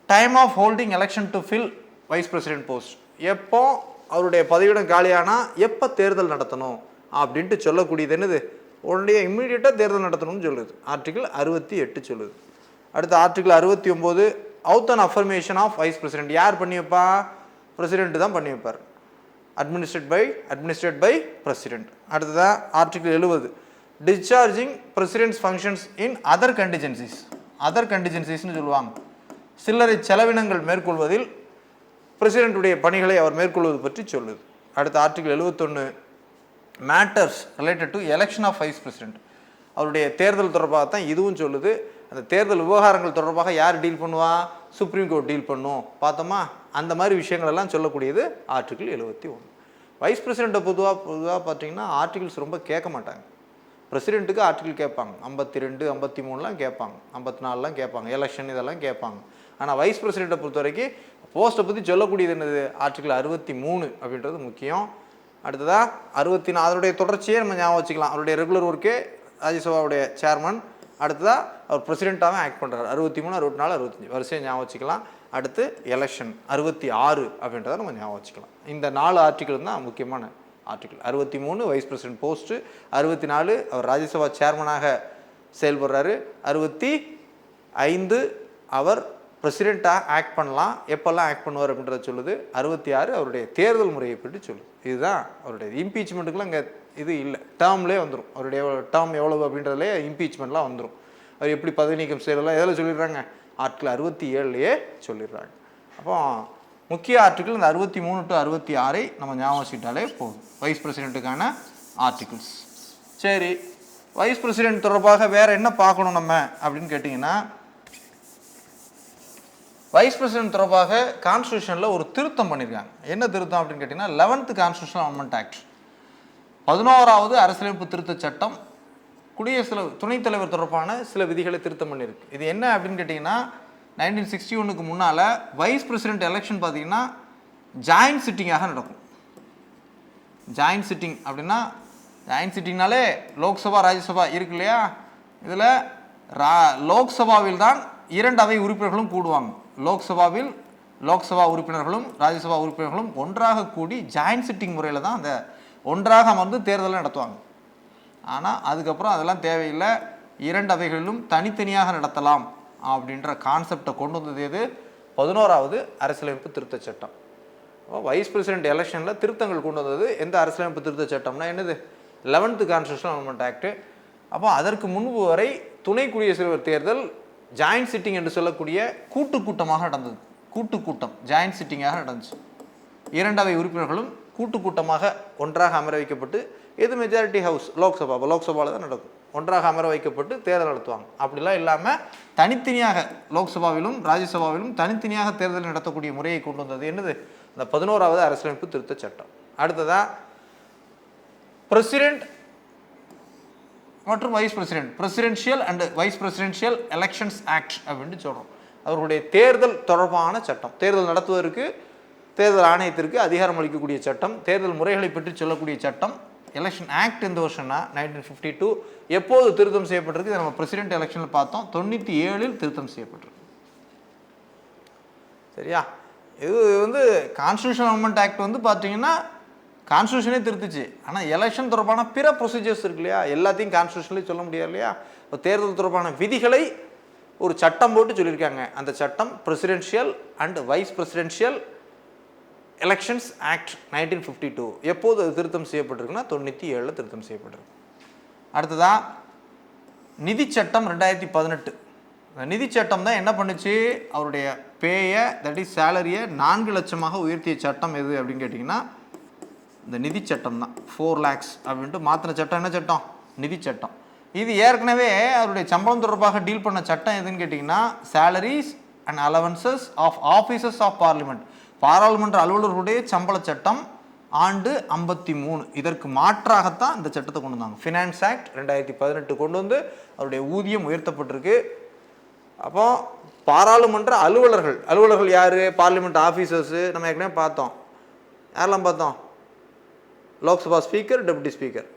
time of holding election to fill vice president post. எப்போ அவருடைய பதவியிடம் காலியானால் எப்போ தேர்தல் நடத்தணும் அப்படின்ட்டு சொல்லக்கூடியது என்னது? உடனே இம்மீடியட்டாக தேர்தல் நடத்தணும்னு சொல்லுது. ஆர்டிகிள் 68 சொல்லுது. அடுத்து article 69 oath and affirmation of vice president. யார் பண்ணி வைப்பா? பிரசிடென்ட் தான் பண்ணி வைப்பார். Administrate by president. அடுத்ததான் article 70 discharging president's functions in other contingencies. Other கண்டிஜென்சிஸ்னு சொல்லுவாங்க. சில்லறை செலவினங்கள் மேற்கொள்வதில் பிரசிடென்ட்டுடைய பணிகளை அவர் மேற்கொள்வது பற்றி சொல்லுது. அடுத்த article 71 matters related to election of vice president. அவருடைய தேர்தல் தொடர்பாக தான் இதுவும் சொல்லுது. அந்த தேர்தல் விவகாரங்கள் தொடர்பாக யார் டீல் பண்ணுவா? சுப்ரீம் கோர்ட் டீல் பண்ணும். பார்த்தோமா? அந்த மாதிரி விஷயங்கள் எல்லாம் சொல்லக்கூடியது ஆர்டிகிள் 71. வைஸ் பிரசிடென்ட்டை பொதுவாக பார்த்தீங்கன்னா ஆர்டிகிள்ஸ் ரொம்ப கேட்க மாட்டாங்க. பிரசிடென்ட்டுக்கு ஆர்டிகிள் கேட்பாங்க, 52, 53லாம் கேட்பாங்க, 54லாம் கேட்பாங்க, எலெக்ஷன் இதெல்லாம் கேட்பாங்க. ஆனால் வைஸ் பிரசிடென்ட்டை பொறுத்த வரைக்கும் போஸ்ட்டை பற்றி சொல்லக்கூடியது என்னது? ஆர்டிகிள் 63 அப்படின்றது முக்கியம். அடுத்ததாக 64 அதனுடைய தொடர்ச்சியே நம்ம ஞாபகம் வச்சுக்கலாம். அவருடைய ரெகுலர் ஒர்க்கே ராஜ்யசபாவுடைய சேர்மன். அடுத்ததாக அவர் பிரசிடென்ட்டாகவே ஆக்ட் பண்ணுறாரு. 63, 64, 65 வரிசையை ஞாபகம் வச்சுக்கலாம். அடுத்து எலெக்ஷன் 66 அப்படின்றத நம்ம ஞாபகம் வச்சுக்கலாம். இந்த 4 ஆர்டிகிள் தான் முக்கியமான ஆர்டிகிள். 63 வைஸ் பிரசிடென்ட் போஸ்ட்டு, 64 அவர் ராஜ்யசபா சேர்மனாக செயல்படுறாரு, 65 அவர் பிரசிடெண்ட்டாக ஆக்ட் பண்ணலாம், எப்போல்லாம் ஆக்ட் பண்ணுவார் அப்படின்றத சொல்லுது, 66 அவருடைய தேர்தல் முறையை பற்றி சொல்லுது. இதுதான் அவருடைய இம்பீச்மெண்ட்டுக்குலாம் இங்கே இது இல்லை, டேர்ம்லேயே வந்துடும். அவருடைய டேர்ம் எவ்வளவு அப்படின்றதுலே இம்பீச்மெண்ட்லாம் வந்துடும். அவர் எப்படி பதவி நீக்கம் செய்யறதெல்லாம் எதில் சொல்லிடுறாங்க? ஆர்டிகிள் 67லேயே சொல்லிடுறாங்க. அப்போ முக்கிய ஆர்டிகிள் இந்த 63 to 66 நம்ம ஞாபகம் வச்சுக்கிட்டாலே போதும், வைஸ் பிரசிடென்ட்டுக்கான ஆர்டிகிள்ஸ். சரி, வைஸ் பிரசிடென்ட் தொடர்பாக வேறு என்ன பார்க்கணும் நம்ம அப்படின்னு கேட்டிங்கன்னா, வைஸ் பிரசிடென்ட் தொடர்பாக கான்ஸ்டியூஷனில் ஒரு திருத்தம் பண்ணியிருக்காங்க. என்ன திருத்தம் அப்படின்னு கேட்டிங்கன்னா, 11th கான்ஸ்டியூஷனல் அமெண்ட்மெண்ட் ஆக்ட், 11வது அரசியலமைப்பு திருத்த சட்டம் குடியரசுத் துணைத் தலைவர் தொடர்பான சில விதிகளை திருத்தம் பண்ணியிருக்கு. இது என்ன அப்படின்னு கேட்டிங்கன்னா, 1961க்கு முன்னால் வைஸ் பிரசிடென்ட் எலெக்ஷன் பார்த்தீங்கன்னா ஜாயின்ட் சிட்டிங்காக நடக்கும். ஜாயின்ட் சிட்டிங் அப்படின்னா, ஜாயின்ட் சிட்டிங்னாலே லோக்சபா ராஜ்யசபா இருக்கு இல்லையா, இதில் லோக்சபாவில் தான் 2 அவை உறுப்பினர்களும் கூடுவாங்க. லோக்சபாவில் லோக்சபா உறுப்பினர்களும் ராஜ்யசபா உறுப்பினர்களும் ஒன்றாக கூடி ஜாயின்ட் சிட்டிங் முறையில் தான் அந்த ஒன்றாக அமர்ந்து தேர்தலை நடத்துவாங்க. ஆனால் அதுக்கப்புறம் அதெல்லாம் தேவையில்லை, 2 அவைகளிலும் தனித்தனியாக நடத்தலாம் அப்படின்ற கான்செப்டை கொண்டு வந்தது எது? 11வது அரசியலமைப்பு திருத்த சட்டம். வைஸ் பிரசிடென்ட் எலெக்ஷனில் திருத்தங்கள் கொண்டு வந்தது எந்த அரசியலமைப்பு திருத்த சட்டம்னா என்னது? 11th constitutional amendment act. அப்போ அதற்கு முன்பு வரை துணை குடியரசுத் தலைவர் தேர்தல் ஜாயின்ட் சிட்டிங் என்று சொல்லக்கூடிய கூட்டமாக நடந்தது. கூட்டம் ஜாயின்ட் சிட்டிங்காக நடந்துச்சு. 2 அவை உறுப்பினர்களும் கூட்டமாக ஒன்றாக அமர வைக்கப்பட்டு, எது மெஜாரிட்டி ஹவுஸ் லோக்சபாவில் தான் நடக்கும், ஒன்றாக அமர வைக்கப்பட்டு தேர்தல் நடத்துவாங்க. அப்படிலாம் இல்லாமல் தனித்தனியாக லோக்சபாவிலும் ராஜ்யசபாவிலும் தனித்தனியாக தேர்தல் நடத்தக்கூடிய முறையை கொண்டு வந்தது என்னது? அந்த 11வது அரசியலமைப்பு திருத்த சட்டம். அடுத்ததாக பிரசிடென்ட் மற்றும் vice president, presidential and vice presidential elections act அப்படின்னு சொல்கிறோம். அவர்களுடைய தேர்தல் தொடர்பான சட்டம், தேர்தல் நடத்துவதற்கு தேர்தல் ஆணையத்திற்கு அதிகாரம் அளிக்கக்கூடிய சட்டம், தேர்தல் முறைகளை பற்றி சொல்லக்கூடிய சட்டம். எலெக்ஷன் ஆக்ட் எந்த வருஷம்னா 1952. எப்போது திருத்தம் செய்யப்பட்டிருக்கு? இதை நம்ம பிரசிடென்ட் எலெக்ஷனில் பார்த்தோம். 97 திருத்தம் செய்யப்பட்டிருக்கு. சரியா? இது வந்து கான்ஸ்டியூஷன் அமெண்ட்மெண்ட் ஆக்ட் வந்து பார்த்தீங்கன்னா கான்ஸ்டியூஷனே திருத்துச்சு. ஆனால் எலெக்ஷன் தொடர்பான பிற ப்ரொசீஜர்ஸ் இருக்கு இல்லையா, எல்லாத்தையும் கான்ஸ்டியூஷன்லேயே சொல்ல முடியாது இல்லையா. இப்போ தேர்தல் தொடர்பான விதிகளை ஒரு சட்டம் போட்டு சொல்லியிருக்காங்க. அந்த சட்டம் presidential and vice presidential elections act 1952. எப்போது அது திருத்தம் செய்யப்பட்டிருக்குன்னா 97 திருத்தம் செய்யப்பட்டிருக்கு. அடுத்ததான் நிதி சட்டம் 2018. நிதி சட்டம் தான் என்ன பண்ணுச்சு? அவருடைய பேயை, தட் இஸ் சேலரியை 4 லட்சமாக உயர்த்திய சட்டம் எது அப்படின்னு கேட்டிங்கன்னா இந்த நிதி சட்டம் தான். 4 lakhs அப்படின்ட்டு மாற்றின சட்டம் என்ன சட்டம்? நிதி சட்டம். இது ஏற்கனவே அவருடைய சம்பளம் தொடர்பாக டீல் பண்ண சட்டம் எதுன்னு கேட்டிங்கன்னா salaries and allowances of officers of parliament, பாராளுமன்ற அலுவலர்களுடைய சம்பள சட்டம் ஆண்டு 53. இதற்கு மாற்றாகத்தான் இந்த சட்டத்தை கொண்டு வந்தாங்க. ஃபினான்ஸ் ஆக்ட் 2018 கொண்டு வந்து அவருடைய ஊதியம் உயர்த்தப்பட்டிருக்கு. அப்போ பாராளுமன்ற அலுவலர்கள் யார்? Parliament officers. நம்ம ஏற்கனவே பார்த்தோம். யாரெல்லாம் பார்த்தோம்? லோக்சபா ஸ்பீக்கர், டெபுட்டி ஸ்பீக்கர்,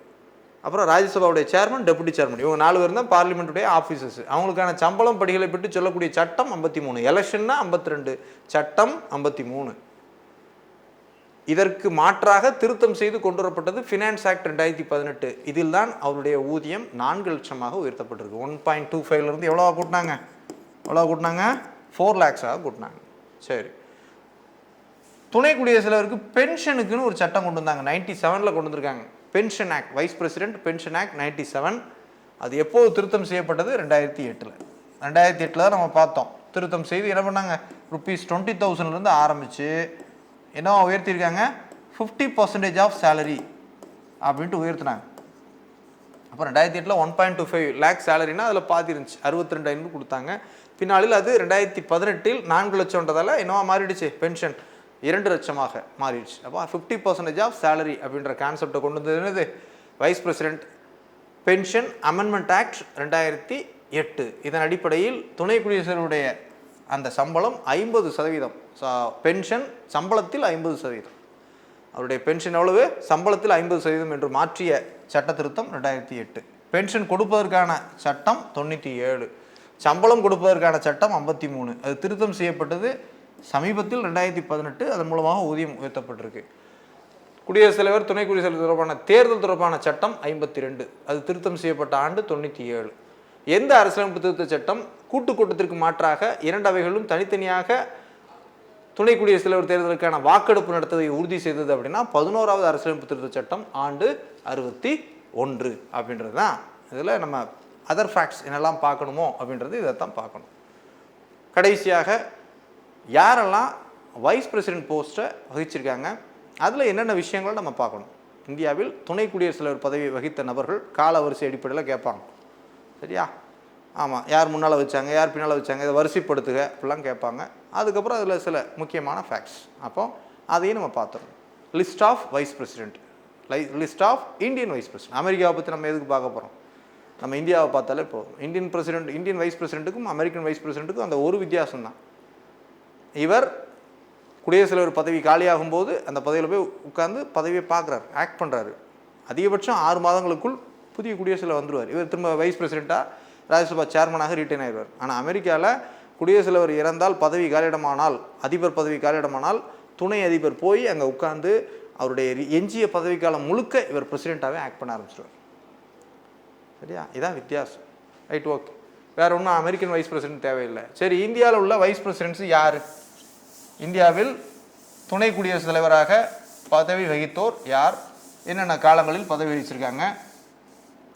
அப்புறம் ராஜ்யசபாவுடைய சேர்மன், டெபுட்டி சேர்மன். இவங்க 4 பேர் தான் பார்லிமெண்ட்டுடைய ஆஃபீஸர்ஸ். அவங்களுக்கான சம்பளம் படிகளை பற்றி சொல்லக்கூடிய சட்டம் 53. எலெக்ஷன்னா 52, சட்டம் 53. இதற்கு மாற்றாக திருத்தம் செய்து கொண்டு வரப்பட்டது ஃபினான்ஸ் ஆக்ட் 2018. இதில் தான் அவருடைய ஊதியம் 4 லட்சமாக உயர்த்தப்பட்டிருக்கு. 1.25 எவ்வளோவா கூட்டினாங்க? 4 lakhs கூட்டினாங்க. சரி, துணை குடியரசுத் தலைவருக்கு பென்ஷனுக்குன்னு ஒரு சட்டம் கொண்டு வந்தாங்க. 97 கொண்டு வந்திருக்காங்க. Pension act, vice president pension act 97. அது எப்போது திருத்தம் செய்யப்பட்டது? 2008. 2008 நம்ம பார்த்தோம். திருத்தம் செய்து என்ன பண்ணாங்க? ₹20,000 ஆரம்பித்து என்ன உயர்த்தியிருக்காங்க? 50% ஆஃப் சேலரி அப்படின்ட்டு உயர்த்தினாங்க. அப்போ 2008 1.25 lakh சேலரினா அதில் பாதி இருந்துச்சு, 62,500 கொடுத்தாங்க. பின்னாளில் அது 2018 4 லட்சம்ன்றதால என்னவா மாறிடுச்சு? பென்ஷன் 2 லட்சமாக மாறிடுச்சு. அப்போ 50% ஆஃப் சேலரி அப்படின்ற கான்செப்டை கொண்டு வந்தது என்னது? Vice president pension amendment act 2008. இதன் அடிப்படையில் துணை குடியரசுடைய அந்த சம்பளம் 50%. பென்ஷன் சம்பளத்தில் 50%. அவருடைய பென்ஷன் எவ்வளவு? சம்பளத்தில் 50% என்று மாற்றிய சட்ட திருத்தம் 2008. பென்ஷன் கொடுப்பதற்கான சட்டம் 97, சம்பளம் கொடுப்பதற்கான சட்டம் 53. அது திருத்தம் செய்யப்பட்டது சமீபத்தில் 2018. அதன் மூலமாக ஊதியம் உயர்த்தப்பட்டிருக்கு. குடியரசுத் தலைவர், துணை குடியரசுத் தலைவர் தொடர்பான தேர்தல் தொடர்பான சட்டம் 52. அது திருத்தம் செய்யப்பட்ட ஆண்டு 97. எந்த அரசியலமைப்பு திருத்த சட்டம் கூட்டுக்கூட்டத்திற்கு மாற்றாக 2 அவைகளும் தனித்தனியாக துணை குடியரசுத் தலைவர் தேர்தலுக்கான வாக்கெடுப்பு நடத்துவதை உறுதி செய்தது அப்படின்னா 11வது அரசியலமைப்பு திருத்த சட்டம் ஆண்டு 61 அப்படின்றது தான். இதில் நம்ம அதர் ஃபேக்ட்ஸ் என்னெல்லாம் பார்க்கணுமோ அப்படின்றது இதைத்தான் பார்க்கணும். கடைசியாக யாரெல்லாம் வைஸ் பிரசிடென்ட் போஸ்ட்டை வகிச்சிருக்காங்க, அதில் என்னென்ன விஷயங்களை நம்ம பார்க்கணும். இந்தியாவில் துணை குடியரசுத் தலைவர் பதவி வகித்த நபர்கள் கால வரிசை அடிப்படையில் கேட்பாங்க. சரியா? ஆமாம், யார் முன்னால் வச்சாங்க, யார் பின்னால் வச்சாங்க, இதை வரிசைப்படுத்துக அப்படிலாம் கேட்பாங்க. அதுக்கப்புறம் அதில் சில முக்கியமான ஃபேக்ட்ஸ், அப்போ அதையும் நம்ம பார்த்துடணும். List of vice president, list of Indian vice president. அமெரிக்காவை பற்றி நம்ம எதுக்கு பார்க்க போகிறோம்? நம்ம இந்தியாவை பார்த்தாலே போதும். இந்தியன் வைஸ் பிரசிடென்ட்டுக்கும் அமெரிக்கன் வைஸ் பிரசிடென்ட்டுக்கும் அந்த ஒரு வித்தியாசம் தான். இவர் குடியரசுத் தலைவர் பதவி காலியாகும் போது அந்த பதவியில் போய் உட்காந்து பதவியை பார்க்குறாரு, ஆக்ட் பண்ணுறாரு. அதிகபட்சம் 6 மாதங்களுக்குள் புதிய குடியரசில் வந்துடுவார். இவர் திரும்ப வைஸ் பிரசிடெண்ட்டாக ராஜ்யசபா சேர்மனாக ரிட்டைன் ஆயிடுவார். ஆனால் அமெரிக்காவில் குடியரசுத் தலைவர் இறந்தால், பதவி காலியிடமானால், அதிபர் பதவி காலியிடமானால் துணை அதிபர் போய் அங்கே உட்காந்து அவருடைய எஞ்சிய பதவிக்காலம் முழுக்க இவர் பிரசிடெண்ட்டாகவே ஆக்ட் பண்ண ஆரம்பிச்சிடுவார். சரியா? இதான் வித்தியாசம். Right, okay. வேறு ஒன்றும் அமெரிக்கன் வைஸ் பிரசிடென்ட் தேவையில்லை. சரி, இந்தியாவில் உள்ள வைஸ் பிரசிடென்ட்ஸ் யார்? இந்தியாவில் துணை குடியரசுத் தலைவராக பதவி வகித்தோர் யார்? என்னென்ன காலங்களில் பதவி வகிச்சிருக்காங்க?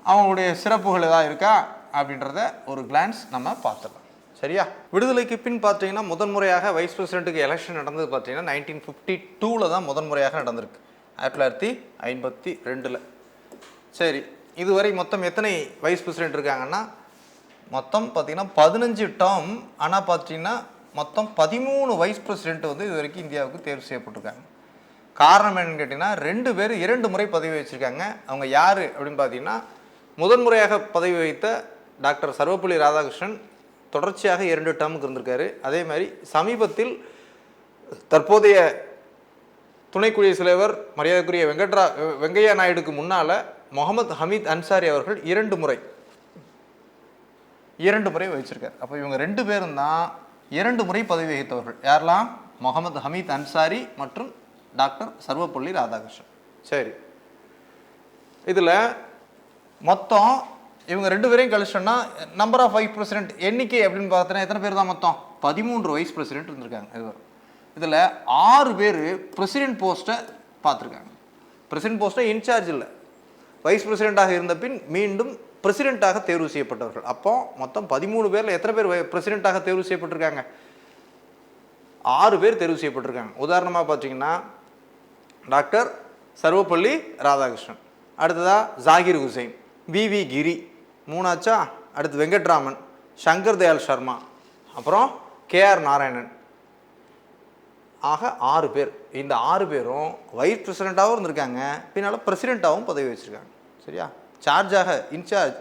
அவங்களுடைய சிறப்புகள் ஏதாவது இருக்கா அப்படின்றத ஒரு கிளான்ஸ் நம்ம பார்த்துடலாம். சரியா? விடுதலைக்கு பின் பார்த்தீங்கன்னா முதன்முறையாக வைஸ் பிரசிடென்ட்டுக்கு எலெக்ஷன் நடந்தது பார்த்தீங்கன்னா 1952 தான் முதன்முறையாக நடந்திருக்கு, 1952. சரி, இதுவரை மொத்தம் எத்தனை வைஸ் பிரசிடென்ட் இருக்காங்கன்னா மொத்தம் பார்த்தீங்கன்னா 15 டேர்ம். ஆனால் பார்த்தீங்கன்னா மொத்தம் 13 வைஸ் பிரசிடென்ட் வந்து இது வரைக்கும் இந்தியாவுக்கு தேர்வு செய்யப்பட்டிருக்காங்க. காரணம் என்னன்னு கேட்டிங்கன்னா 2 பேர் 2 முறை பதவி வச்சுருக்காங்க. அவங்க யார் அப்படின்னு பார்த்தீங்கன்னா முதன்முறையாக பதவி வகித்த டாக்டர் சர்வப்பள்ளி ராதாகிருஷ்ணன் தொடர்ச்சியாக 2 டேர்முக்கு இருந்திருக்காரு. அதே மாதிரி சமீபத்தில் தற்போதைய துணை குடியரசுத் தலைவர் மரியாதைக்குரிய வெங்கையா நாயுடுக்கு முன்னால் முகமது ஹமீத் அன்சாரி அவர்கள் 2 முறை வகிச்சிருக்கார். அப்போ இவங்க 2 பேரும் தான் 2 முறை பதவி வகித்தவர்கள். யாரெல்லாம்? முகமது ஹமீத் அன்சாரி மற்றும் டாக்டர் சர்வப்பள்ளி ராதாகிருஷ்ணன். சரி, இதில் மொத்தம் இவங்க 2 பேரையும் கழிச்சோன்னா நம்பர் ஆஃப் வைஸ் பிரசிடென்ட் எண்ணிக்கை அப்படின்னு பார்த்தோன்னா எத்தனை பேர் தான்? மொத்தம் 13 வைஸ் பிரசிடென்ட் இருந்திருக்காங்க. இதில் 6 பேர் பிரசிடென்ட் போஸ்ட்டை பார்த்துருக்காங்க. பிரசிடென்ட் போஸ்ட்டை இன்சார்ஜ் இல்லை, வைஸ் பிரசிடென்ட்டாக இருந்த பின் மீண்டும் பிரசிடென்ட்டாக தேர்வு செய்யப்பட்டவர்கள். அப்போ மொத்தம் 13 பேரில் எத்தனை பேர் பிரசிடென்ட்டாக தேர்வு செய்யப்பட்டிருக்காங்க? 6 பேர் தேர்வு செய்யப்பட்டிருக்காங்க. உதாரணமாக பார்த்தீங்கன்னா டாக்டர் சர்வப்பள்ளி ராதாகிருஷ்ணன், அடுத்ததா ஜாகிர் ஹுசைன், வி கிரி, 3ஆச்சா. அடுத்து வெங்கட்ராமன், சங்கர் தயாள் சர்மா, அப்புறம் KR நாராயணன். ஆக 6 பேர். இந்த 6 பேரும் வைஸ் பிரசிடெண்ட்டாகவும் இருந்திருக்காங்க, பின்னால் பிரசிடெண்ட்டாகவும் பதவி வச்சுருக்காங்க. சரியா? சார்ஜாக இன்சார்ஜ்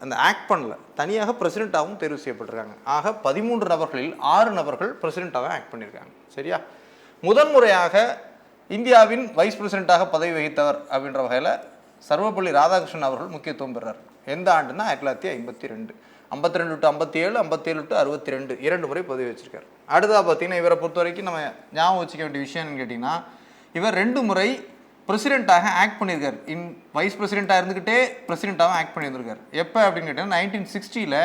அந்த ஆக்ட் பண்ணல, தனியாக பிரசிடெண்ட்டாகவும் தேர்வு செய்யப்பட்டிருக்காங்க. ஆக 13 நபர்களில் 6 நபர்கள் பிரசிடெண்ட்டாக ஆக்ட் பண்ணியிருக்காங்க. சரியா? முதன்முறையாக இந்தியாவின் வைஸ் பிரசிடெண்ட்டாக பதவி வகித்தவர் அப்படின்ற வகையில் சர்வப்பள்ளி ராதாகிருஷ்ணன் அவர்கள் முக்கியத்துவம் பெறார். எந்த ஆண்டுன்னா 1952. 52 to 57, 57 to 62 2 முறை பதவி வச்சிருக்காரு. அடுத்ததாக பார்த்தீங்கன்னா இவரை பொறுத்த வரைக்கும் நம்ம ஞாபகம் வச்சுக்க வேண்டிய விஷயம்னு கேட்டிங்கன்னா, இவர் 2 முறை பிரசிடெண்ட்டாக ஆக்ட் பண்ணியிருக்கார். வைஸ் பிரசிடெண்ட்டாக இருந்துக்கிட்டே பிரசிடெண்ட்டாகவும் ஆக்ட் பண்ணியிருந்திருக்கார். எப்போ அப்படின்னு கேட்டிங்கன்னா 1960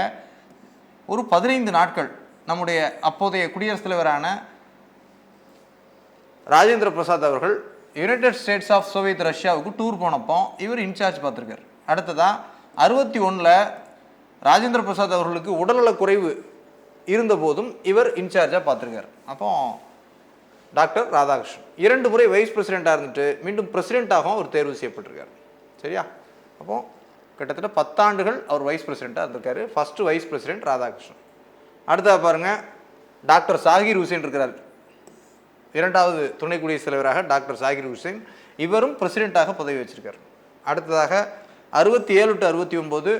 ஒரு 15 நாட்கள் நம்முடைய அப்போதைய குடியரசுத் தலைவரான ராஜேந்திர பிரசாத் அவர்கள் யுனைடெட் ஸ்டேட்ஸ் ஆஃப் சோவியத் ரஷ்யாவுக்கு டூர் போனப்போ இவர் இன்சார்ஜ் பார்த்துருக்கார். அடுத்ததாக 61 ராஜேந்திர பிரசாத் அவர்களுக்கு உடல்நலக் குறைவு இருந்த போதும் இவர் இன்சார்ஜாக பார்த்துருக்கார். அப்போ டாக்டர் ராதாகிருஷ்ணன் 2 முறை வைஸ் பிரசிடெண்ட்டாக இருந்துட்டு மீண்டும் பிரசிடெண்ட்டாகவும் அவர் தேர்வு செய்யப்பட்டிருக்கார். சரியா? அப்போ கிட்டத்தட்ட 10 ஆண்டுகள் அவர் வைஸ் பிரசிடெண்ட்டாக இருந்திருக்காரு. First wise president Radhakrishnan. அடுத்ததாக பாருங்கள், டாக்டர் ஜாகிர் ஹுசைன் இருக்கிறார். 2வது துணை குடியரசுத் தலைவராக டாக்டர் ஜாகிர் ஹுசைன், இவரும் பிரசிடெண்ட்டாக பதவி வச்சிருக்கார். அடுத்ததாக 67 to 69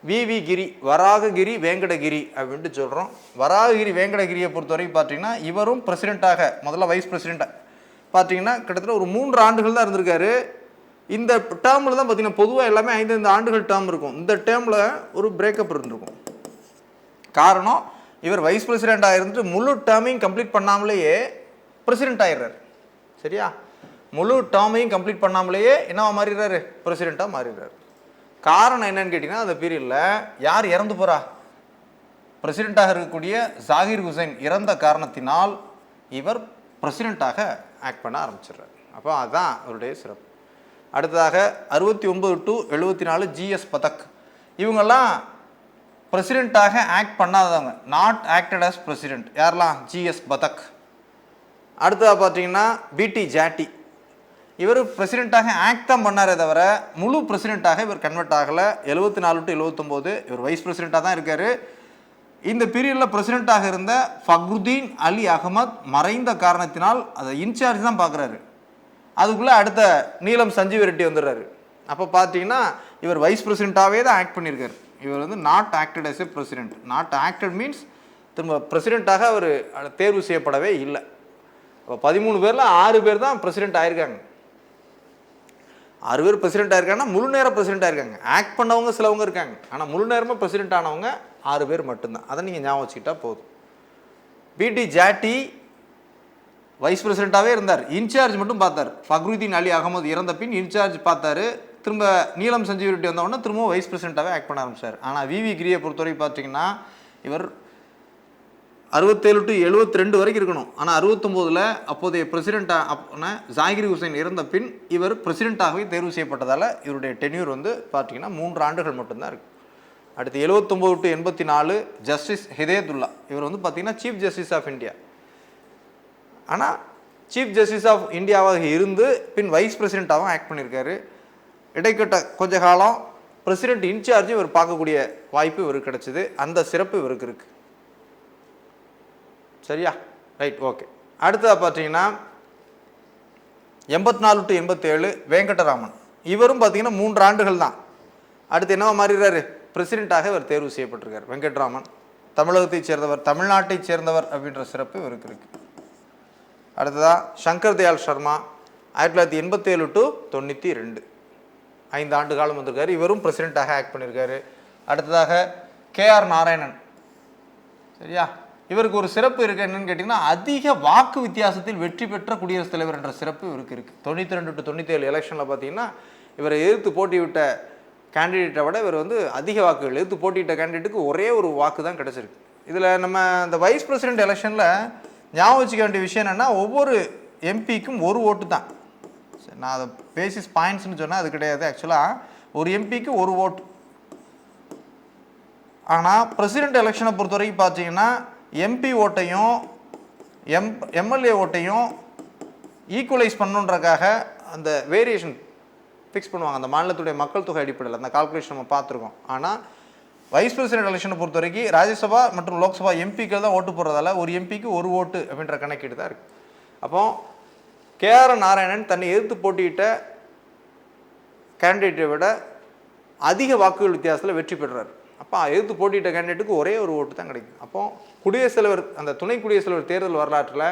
வி கிரி, வராககிரி வேங்கடகிரி அப்படின்ட்டு சொல்கிறோம். வராககிரி வேங்கடகிரியை பொறுத்தவரைக்கும் பார்த்தீங்கன்னா இவரும் பிரசிடெண்ட்டாக முதல்ல வைஸ் பிரசிடெண்ட்டாக பார்த்தீங்கன்னா கிட்டத்தட்ட ஒரு 3 ஆண்டுகள் தான் இருந்திருக்காரு. இந்த டேர்மில் தான் பார்த்தீங்கன்னா பொதுவாக எல்லாமே 5 ஆண்டுகள் டேர்ம் இருக்கும். இந்த டேர்மில் ஒரு பிரேக்கப் இருந்திருக்கும். காரணம், இவர் வைஸ் பிரசிடெண்ட்டாக இருந்துட்டு முழு டேர்மையும் கம்ப்ளீட் பண்ணாமலேயே பிரசிடெண்ட் ஆயிடுறாரு. சரியா? முழு டேர்மையும் கம்ப்ளீட் பண்ணாமலேயே என்னவா மாறிடுறாரு? பிரசிடெண்ட்டாக மாறிடுறாரு. காரணம் என்னன்னு கேட்டிங்கன்னா, அந்த பீரியடில் யார் இறந்து போகிறா? பிரசிடெண்ட்டாக இருக்கக்கூடிய ஜாகிர் ஹுசைன் இறந்த காரணத்தினால் இவர் பிரசிடெண்ட்டாக ஆக்ட் பண்ண ஆரம்பிச்சிடுறார். அப்போ அதுதான் அவருடைய சிறப்பு. அடுத்ததாக 69 to 74 ஜிஎஸ் பதக், இவங்கெல்லாம் பிரசிடெண்ட்டாக ஆக்ட் பண்ணாதவங்க, நாட் ஆக்டட் அஸ் பிரசிடெண்ட். யாரெல்லாம்? ஜிஎஸ் பதக். அடுத்ததாக பார்த்தீங்கன்னா பிடி ஜாட்டி, இவர் பிரசிடெண்ட்டாக ஆக்ட் தான் பண்ணாரே தவிர முழு பிரசிடெண்ட்டாக இவர் கன்வெர்ட் ஆகலை. 74 to 79 இவர் வைஸ் பிரசிடெண்ட்டாக தான் இருக்கார். இந்த பீரியடில் பிரசிடெண்ட்டாக இருந்த ஃபக்ருதீன் அலி அகமத் மறைந்த காரணத்தினால் அதை இன்சார்ஜ் தான் பார்க்குறாரு. அதுக்குள்ளே அடுத்த நீலம் சஞ்சீவ் ரெட்டி வந்துடுறாரு. அப்போ பார்த்தீங்கன்னா இவர் வைஸ் பிரசிடெண்ட்டாகவே தான் ஆக்ட் பண்ணியிருக்காரு. இவர் not acted as a president. Not acted means திரும்ப பிரசிடெண்ட்டாக அவர் தேர்வு செய்யப்படவே இல்லை. இப்போ 13 பேரில் 6 பேர் தான் பிரசிடெண்ட் ஆயிருக்காங்க. 6 பேர் பிரசிடெண்ட் ஆயிருக்காங்கன்னா முழு நேரம் பிரசிடெண்ட் ஆயிருக்காங்க. ஆக்ட் பண்ணவங்க சிலவங்க இருக்காங்க, ஆனால் முழு நேரமாக பிரசிடெண்ட் ஆனவங்க 6 பேர் மட்டும்தான். அதை நீங்கள் ஞாபகம் வச்சுக்கிட்டா போதும். பிடி ஜாட்டி வைஸ் பிரசிடெண்ட்டாகவே இருந்தார், இன்சார்ஜ் மட்டும் பார்த்தார். ஃபக்ருதீன் அலி அகமது இறந்த பின் இன்சார்ஜ் பார்த்தாரு. திரும்ப நீலம் சஞ்சீவ் ரெட்டி வந்தவுடனே திரும்பவும் வைஸ் பிரசிடெண்ட்டாகவே ஆக்ட் பண்ண ஆரம்பிச்சார். ஆனால் வி கிரியை பொறுத்தவரை பார்த்தீங்கன்னா இவர் 67 to 72 வரைக்கும் இருக்கணும். ஆனால் 69 அப்போதைய பிரசிடெண்ட்டாக ஜாகிர் ஹுசைன் இறந்த பின் இவர் பிரசிடெண்ட்டாகவே தேர்வு செய்யப்பட்டதால் இவருடைய டென்யூர் பார்த்தீங்கன்னா 3 ஆண்டுகள் மட்டும்தான் இருக்குது. அடுத்து 79 to 84 ஜஸ்டிஸ் ஹிதேதுல்லா, இவர் பார்த்தீங்கன்னா சீஃப் ஜஸ்டிஸ் ஆஃப் இந்தியா. ஆனால் சீஃப் ஜஸ்டிஸ் ஆஃப் இந்தியாவாக இருந்து பின் வைஸ் பிரசிடெண்ட்டாகவும் ஆக்ட் பண்ணியிருக்காரு. இடைக்கட்ட கொஞ்ச காலம் பிரசிடெண்ட் இன்சார்ஜும் இவர் பார்க்கக்கூடிய வாய்ப்பு இவருக்கு கிடைச்சிது. அந்த சிறப்பு இவருக்கு இருக்குது. சரியா? Right, okay. அடுத்ததாக பார்த்தீங்கன்னா 84 to 87 வெங்கடராமன், இவரும் பார்த்தீங்கன்னா 3 ஆண்டுகள் தான். அடுத்து என்னவா மாறிடுறாரு, பிரசிடெண்ட்டாக இவர் தேர்வு செய்யப்பட்டிருக்கார். வெங்கட்ராமன் தமிழகத்தைச் சேர்ந்தவர், தமிழ்நாட்டைச் சேர்ந்தவர் அப்படின்ற சிறப்பு இவருக்கு இருக்கு. அடுத்ததாக சங்கர் தயாள் சர்மா 1987 டு 92, 5 ஆண்டு காலம் வந்திருக்காரு. இவரும் பிரசிடெண்ட்டாக ஆக்ட் பண்ணியிருக்காரு. அடுத்ததாக கேஆர் நாராயணன். சரியா, இவருக்கு ஒரு சிறப்பு இருக்குது. என்னன்னு கேட்டிங்கன்னா, அதிக வாக்கு வித்தியாசத்தில் வெற்றி பெற்ற குடியரசுத் தலைவர் என்ற சிறப்பு இவருக்கு இருக்குது. 92 டு 97 எலெக்ஷனில் பார்த்தீங்கன்னா, இவரை எதிர்த்து போட்டியிட்ட கேண்டிடேட்டை விட இவர் அதிக வாக்குகள், எதிர்த்து போட்டியிட்ட கேண்டிடேட்டுக்கு ஒரே ஒரு வாக்கு தான் கிடச்சிருக்கு. இதில் நம்ம இந்த வைஸ் பிரசிடென்ட் எலெக்ஷனில் ஞாபகம் வச்சுக்க வேண்டிய விஷயம் என்னென்னா, ஒவ்வொரு எம்பிக்கும் ஒரு ஓட்டு தான். சரி, நான் அதை பேசிஸ் பாயிண்ட்ஸ்னு சொன்னால் அது கிடையாது. ஆக்சுவலாக ஒரு எம்பிக்கு ஒரு ஓட்டு. ஆனால் பிரசிடென்ட் எலெக்ஷனை பொறுத்த வரைக்கும் பார்த்தீங்கன்னா, எம்பி ஓட்டையும் எம்எல்ஏ ஓட்டையும் ஈக்குவலைஸ் பண்ணுன்றக்காக அந்த வேரியேஷன் ஃபிக்ஸ் பண்ணுவாங்க, அந்த மாநிலத்துடைய மக்கள் தொகை அடிப்படையில். அந்த கால்குலேஷன் நம்ம பார்த்துருக்கோம். ஆனால் வைஸ் பிரசிடென்ட் எலெக்ஷனை பொறுத்த வரைக்கும் ராஜ்யசபா மற்றும் லோக்சபா எம்பிக்கள் தான் ஓட்டு போடுறதால ஒரு எம்பிக்கு ஒரு ஓட்டு அப்படின்ற கணக்கீடு தான் இருக்குது. அப்போ கேஆர் நாராயணன் தன்னை எதிர்த்து போட்டியிட்ட கேண்டிடேட்டை விட அதிக வாக்குகள் வித்தியாசத்தில் வெற்றி பெறுறாரு. அப்போ எதிர்த்து போட்டியிட்ட கேண்டிடேட்டுக்கு ஒரே ஒரு ஓட்டு தான் கிடைக்கும். அப்போ குடியரசுத் தலைவர், அந்த துணை குடியரசுத் தலைவர் தேர்தல் வரலாற்றில்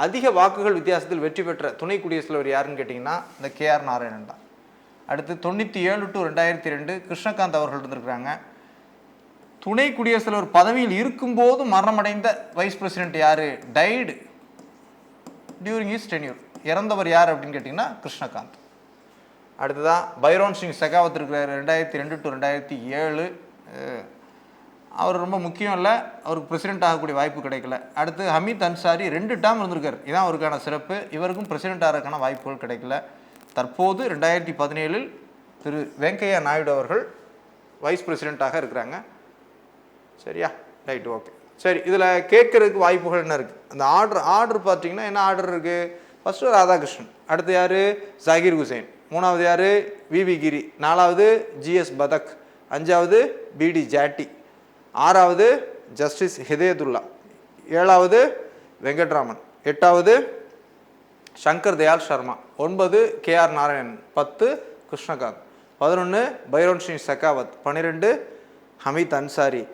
அதிக வாக்குகள் வித்தியாசத்தில் வெற்றி பெற்ற துணை குடியரசுத் தலைவர் யாருன்னு கேட்டிங்கன்னா, இந்த கேஆர் நாராயணன் தான். அடுத்து 97 டு 2002 கிருஷ்ணகாந்த் அவர்கள் இருந்திருக்கிறாங்க. துணை குடியரசுத் தலைவர் பதவியில் இருக்கும்போது மரணமடைந்த வைஸ் பிரசிடென்ட் யார், டைடு டியூரிங் ஹிஸ் டென்யூர், இறந்தவர் யார் அப்படின்னு கேட்டிங்கன்னா கிருஷ்ணகாந்த். அடுத்ததான் பைரோன் சிங் செகாவத் இருக்கிறார், 2002 டு 2007. அவர் ரொம்ப முக்கியம் இல்லை, அவருக்கு பிரசிடென்ட் ஆகக்கூடிய வாய்ப்பு கிடைக்கல. அடுத்து ஹமீத் அன்சாரி 2 டேர்ம் இருந்திருக்கார், இதுதான் அவருக்கான சிறப்பு. இவருக்கும் பிரசிடென்ட் ஆகிறதுக்கான வாய்ப்புகள் கிடைக்கல. தற்போது 2017 திரு வெங்கையா நாயுடு அவர்கள் வைஸ் பிரசிடெண்ட்டாக இருக்கிறாங்க. சரியா, ரைட், ஓகே. சரி, இதில் கேட்கறதுக்கு வாய்ப்புகள் என்ன இருக்குது? அந்த ஆர்டர் பார்த்தீங்கன்னா என்ன ஆர்டர் இருக்குது? ஃபஸ்ட்டு ராதாகிருஷ்ணன், அடுத்து யார், ஜாகிர் ஹுசைன், மூணாவது யார், விவி கிரி, நாலாவது ஜிஎஸ் பதக், அஞ்சாவது பிடி ஜாட்டி, ஆறாவது ஜஸ்டிஸ் ஹிதயத்துல்லா, ஏழாவது வெங்கட்ராமன், எட்டாவது சங்கர் தயாள் சர்மா, 9 கேஆர் நாராயணன், 10 கிருஷ்ணகாந்த், 11 பைரோன் சிங் செகாவத், 12 ஹமீத் அன்சாரி,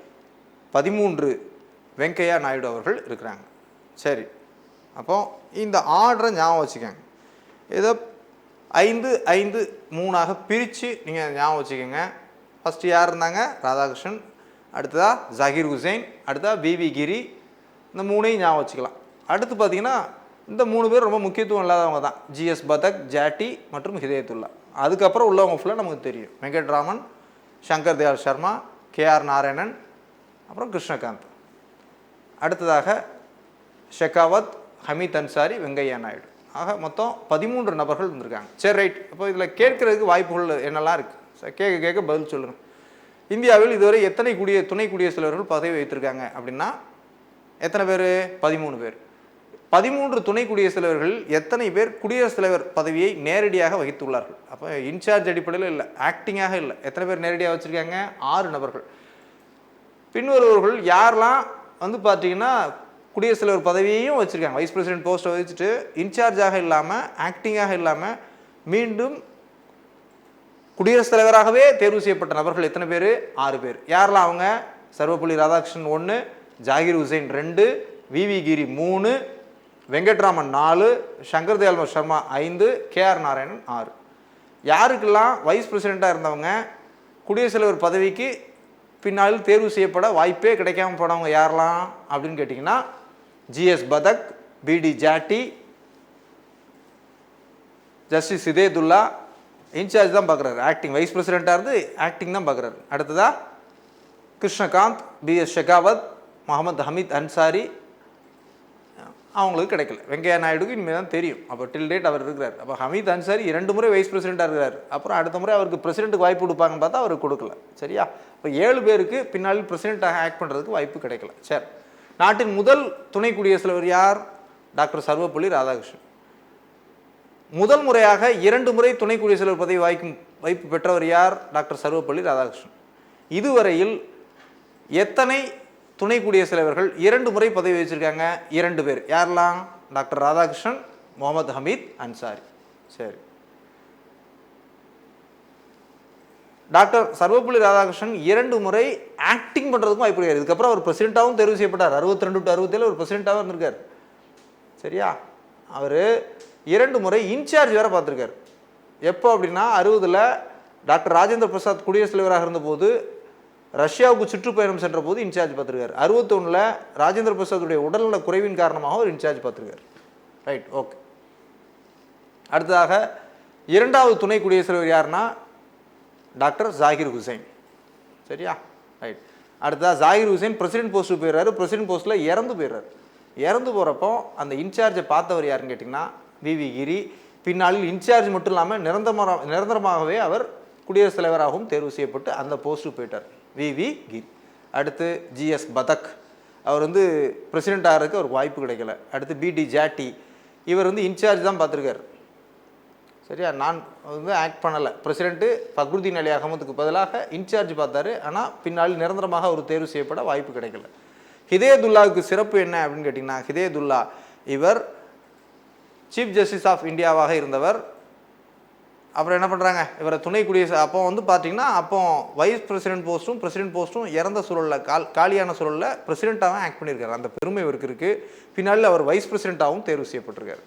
13 வெங்கையா நாயுடு அவர்கள் இருக்கிறாங்க. சரி, அப்போ இந்த ஆர்டரை ஞாபகம் வச்சுக்கோங்க. இதை 5-5-3 பிரித்து நீங்கள் ஞாபகம் வச்சுக்கோங்க. ஃபஸ்ட்டு யார் இருந்தாங்க, ராதாகிருஷ்ணன், அடுத்ததாக ஜாகிர் ஹுசைன், அடுத்ததாக விவி கிரி, இந்த 3ஐயும் ஞாபகம் வச்சுக்கலாம். அடுத்து பார்த்திங்கன்னா இந்த 3 பேர் ரொம்ப முக்கியத்துவம் இல்லாதவங்க தான், ஜிஎஸ் பதக், ஜாட்டி மற்றும் ஹிதயத்துல்லா. அதுக்கப்புறம் உள்ளவங்க ஃபுல்லாக நமக்கு தெரியும், வெங்கட்ராமன், சங்கர் தயாள் சர்மா, கேஆர் நாராயணன், அப்புறம் கிருஷ்ணகாந்த். அடுத்ததாக ஷெகாவத், ஹமீத் அன்சாரி, வெங்கையா நாயுடு. ஆக மொத்தம் 13 நபர்கள் இருந்திருக்காங்க. சரி, ரைட். அப்போ இதில் கேட்கறதுக்கு வாய்ப்புகள் என்னெல்லாம் இருக்குது? கேட்க பதில் சொல்லுங்கள். இந்தியாவில் இதுவரை எத்தனை துணை குடியரசுத் தலைவர்கள் பதவி வைத்திருக்காங்க அப்படின்னா எத்தனை பேர்? 13 பேர். 13 துணை குடியரசுத் தலைவர்கள் எத்தனை பேர் குடியரசுத் தலைவர் பதவியை நேரடியாக வகித்துள்ளார்கள்? அப்போ இன்சார்ஜ் அடிப்படையில் இல்லை, ஆக்டிங்காக இல்லை. எத்தனை பேர் நேரடியாக வச்சுருக்காங்க? 6 நபர்கள். பின்வருவர்கள் யாரெல்லாம் பார்த்தீங்கன்னா குடியரசுத் தலைவர் பதவியையும் வச்சுருக்காங்க, வைஸ் பிரசிடென்ட் போஸ்ட்டை வச்சுட்டு இன்சார்ஜாக இல்லாமல், ஆக்டிங்காக இல்லாமல் மீண்டும் குடியரசுத் தலைவராகவே தேர்வு செய்யப்பட்ட நபர்கள் எத்தனை பேர்? 6 பேர். யாரெல்லாம் அவங்க? சர்வப்பள்ளி ராதாகிருஷ்ணன் 1, ஜாகிர் ஹுசைன் 2, விவி கிரி 3, வெங்கட்ராமன் 4, சங்கர் தயாள் சர்மா 5, கேஆர் நாராயணன் 6. யாருக்கெல்லாம் வைஸ் பிரசிடெண்ட்டாக இருந்தவங்க குடியரசுத் தலைவர் பதவிக்கு பின்னால் தேர்வு செய்யப்பட வாய்ப்பே கிடைக்காம போனவங்க யாரெல்லாம் அப்படின்னு கேட்டிங்கன்னா, ஜிஎஸ் பதக், பிடி ஜாட்டி, ஜஸ்டிஸ் ஹிதயத்துல்லா, இன்சார்ஜ் தான் பார்க்குறாரு, ஆக்டிங் வைஸ் பிரசிடெண்ட்டாக இருந்து ஆக்டிங் தான் பார்க்குறாரு. அடுத்ததாக கிருஷ்ணகாந்த், பிஎஸ் ஷெகாவத், முகமது ஹமீத் அன்சாரி, அவங்களுக்கு கிடைக்கல. வெங்கையா நாயுடுக்கு இனிமேல் தான் தெரியும். அப்போ டில் டேட் அவர் இருக்கிறார். அப்போ ஹமீத் அன்சாரி 2 முறை வைஸ் பிரசிடெண்ட்டாக இருக்கிறார். அப்புறம் அடுத்த முறை அவருக்கு பிரசிடெண்ட்டுக்கு வாய்ப்பு கொடுப்பாங்கன்னு பார்த்தா அவருக்கு கொடுக்கல. சரியா, இப்போ 7 பேருக்கு பின்னால் பிரசிடெண்ட்டாக ஆக்ட் பண்ணுறதுக்கு வாய்ப்பு கிடைக்கல. சரி, நாட்டின் முதல் துணை குடியரசுத் தலைவர் யார்? டாக்டர் சர்வப்பள்ளி ராதாகிருஷ்ணன். முதல் முறையாக 2 முறை துணை குடியரசுத் தலைவர் பதவி வாய்ப்பு பெற்றவர் யார்? டாக்டர் சர்வப்பள்ளி ராதாகிருஷ்ணன். இதுவரையில் எத்தனை துணை குடியரசுத் தலைவர்கள் 2 முறை பதவி வச்சிருக்காங்க? 2 பேர். யாரெல்லாம்? டாக்டர் ராதாகிருஷ்ணன், முகமது ஹமீத் அன்சாரி. சரி, டாக்டர் சர்வப்பள்ளி ராதாகிருஷ்ணன் 2 முறை ஆக்டிங் பண்ணுறதுக்கும் வாய்ப்பு கிடையாது. இதுக்கப்புறம் அவர் பிரசிடெண்ட்டாகவும் தேர்வு செய்யப்பட்டார். 62 to 67 ஒரு பிரசிடெண்ட்டாகவும் இருந்திருக்கார். சரியா? அவர் 2 முறை இன்சார்ஜ் வேறு பார்த்துருக்கார். எப்போ அப்படின்னா 60ல் டாக்டர் ராஜேந்திர பிரசாத் குடியரசுத் தலைவராக இருந்தபோது ரஷ்யாவுக்கு சுற்றுப்பயணம் சென்ற போது இன்சார்ஜ் பார்த்துருக்கார். 61ல் ராஜேந்திர பிரசாத்துடைய உடல்நல குறைவின் காரணமாக ஒரு இன்சார்ஜ் பார்த்துருக்கார். Right, okay. அடுத்ததாக 2வது துணை குடியரசுத் தலைவர் யாருன்னா டாக்டர் ஜாகிர் ஹுசைன். சரியா? ரைட். அடுத்ததாக ஜாகிர் ஹுசைன் பிரசிடென்ட் போஸ்ட்டுக்கு போயிடுறாரு. பிரசிடென்ட் போஸ்ட்டில் இறந்து போயிடுறாரு. இறந்து போகிறப்போ அந்த இன்சார்ஜை பார்த்தவர் யாருன்னு கேட்டிங்கன்னா விவி கிரி. பின்னாளில் இன்சார்ஜ் மட்டும் இல்லாமல் நிரந்தரமாகவே அவர் குடியரசுத் தலைவராகவும் தேர்வு செய்யப்பட்டு அந்த போஸ்ட்டுக்கு போயிட்டார், விவி கிரி. அடுத்து ஜிஎஸ் பதக், அவர் வந்து பிரசிடெண்ட் ஆகிறதுக்கு அவருக்கு வாய்ப்பு கிடைக்கல. அடுத்து பிடி ஜாட்டி, இவர் வந்து இன்சார்ஜ் தான் பார்த்துருக்கார். சரியா? நான் வந்து ஆக்ட் பண்ணலை. பிரசிடெண்ட்டு ஃபக்ருதீன் அலி அகமதுக்கு பதிலாக இன்சார்ஜ் பார்த்தாரு. ஆனால் பின்னால் நிரந்தரமாக அவர் தேர்வு செய்யப்பட வாய்ப்பு கிடைக்கல. ஹிதேதுல்லாவுக்கு சிறப்பு என்ன அப்படின்னு கேட்டிங்கன்னா, ஹிதேதுல்லா இவர் சீஃப் ஜஸ்டிஸ் ஆஃப் இந்தியாவாக இருந்தவர். அப்புறம் என்ன பண்ணுறாங்க, இவரை துணை குடியரசு அப்போ வந்து பார்த்தீங்கன்னா அப்போ வைஸ் பிரசிடென்ட் போஸ்ட்டும் பிரசிடென்ட் போஸ்ட்டும் இறந்த சூழலில் காலியான சூழலில் பிரசிடெண்ட்டாகவும் ஆக்ட் பண்ணியிருக்காரு. அந்த பெருமை இவருக்கு இருக்குது. பின்னால் அவர் வைஸ் பிரசிடெண்ட்டாகவும் தேர்வு செய்யப்பட்டிருக்கார்.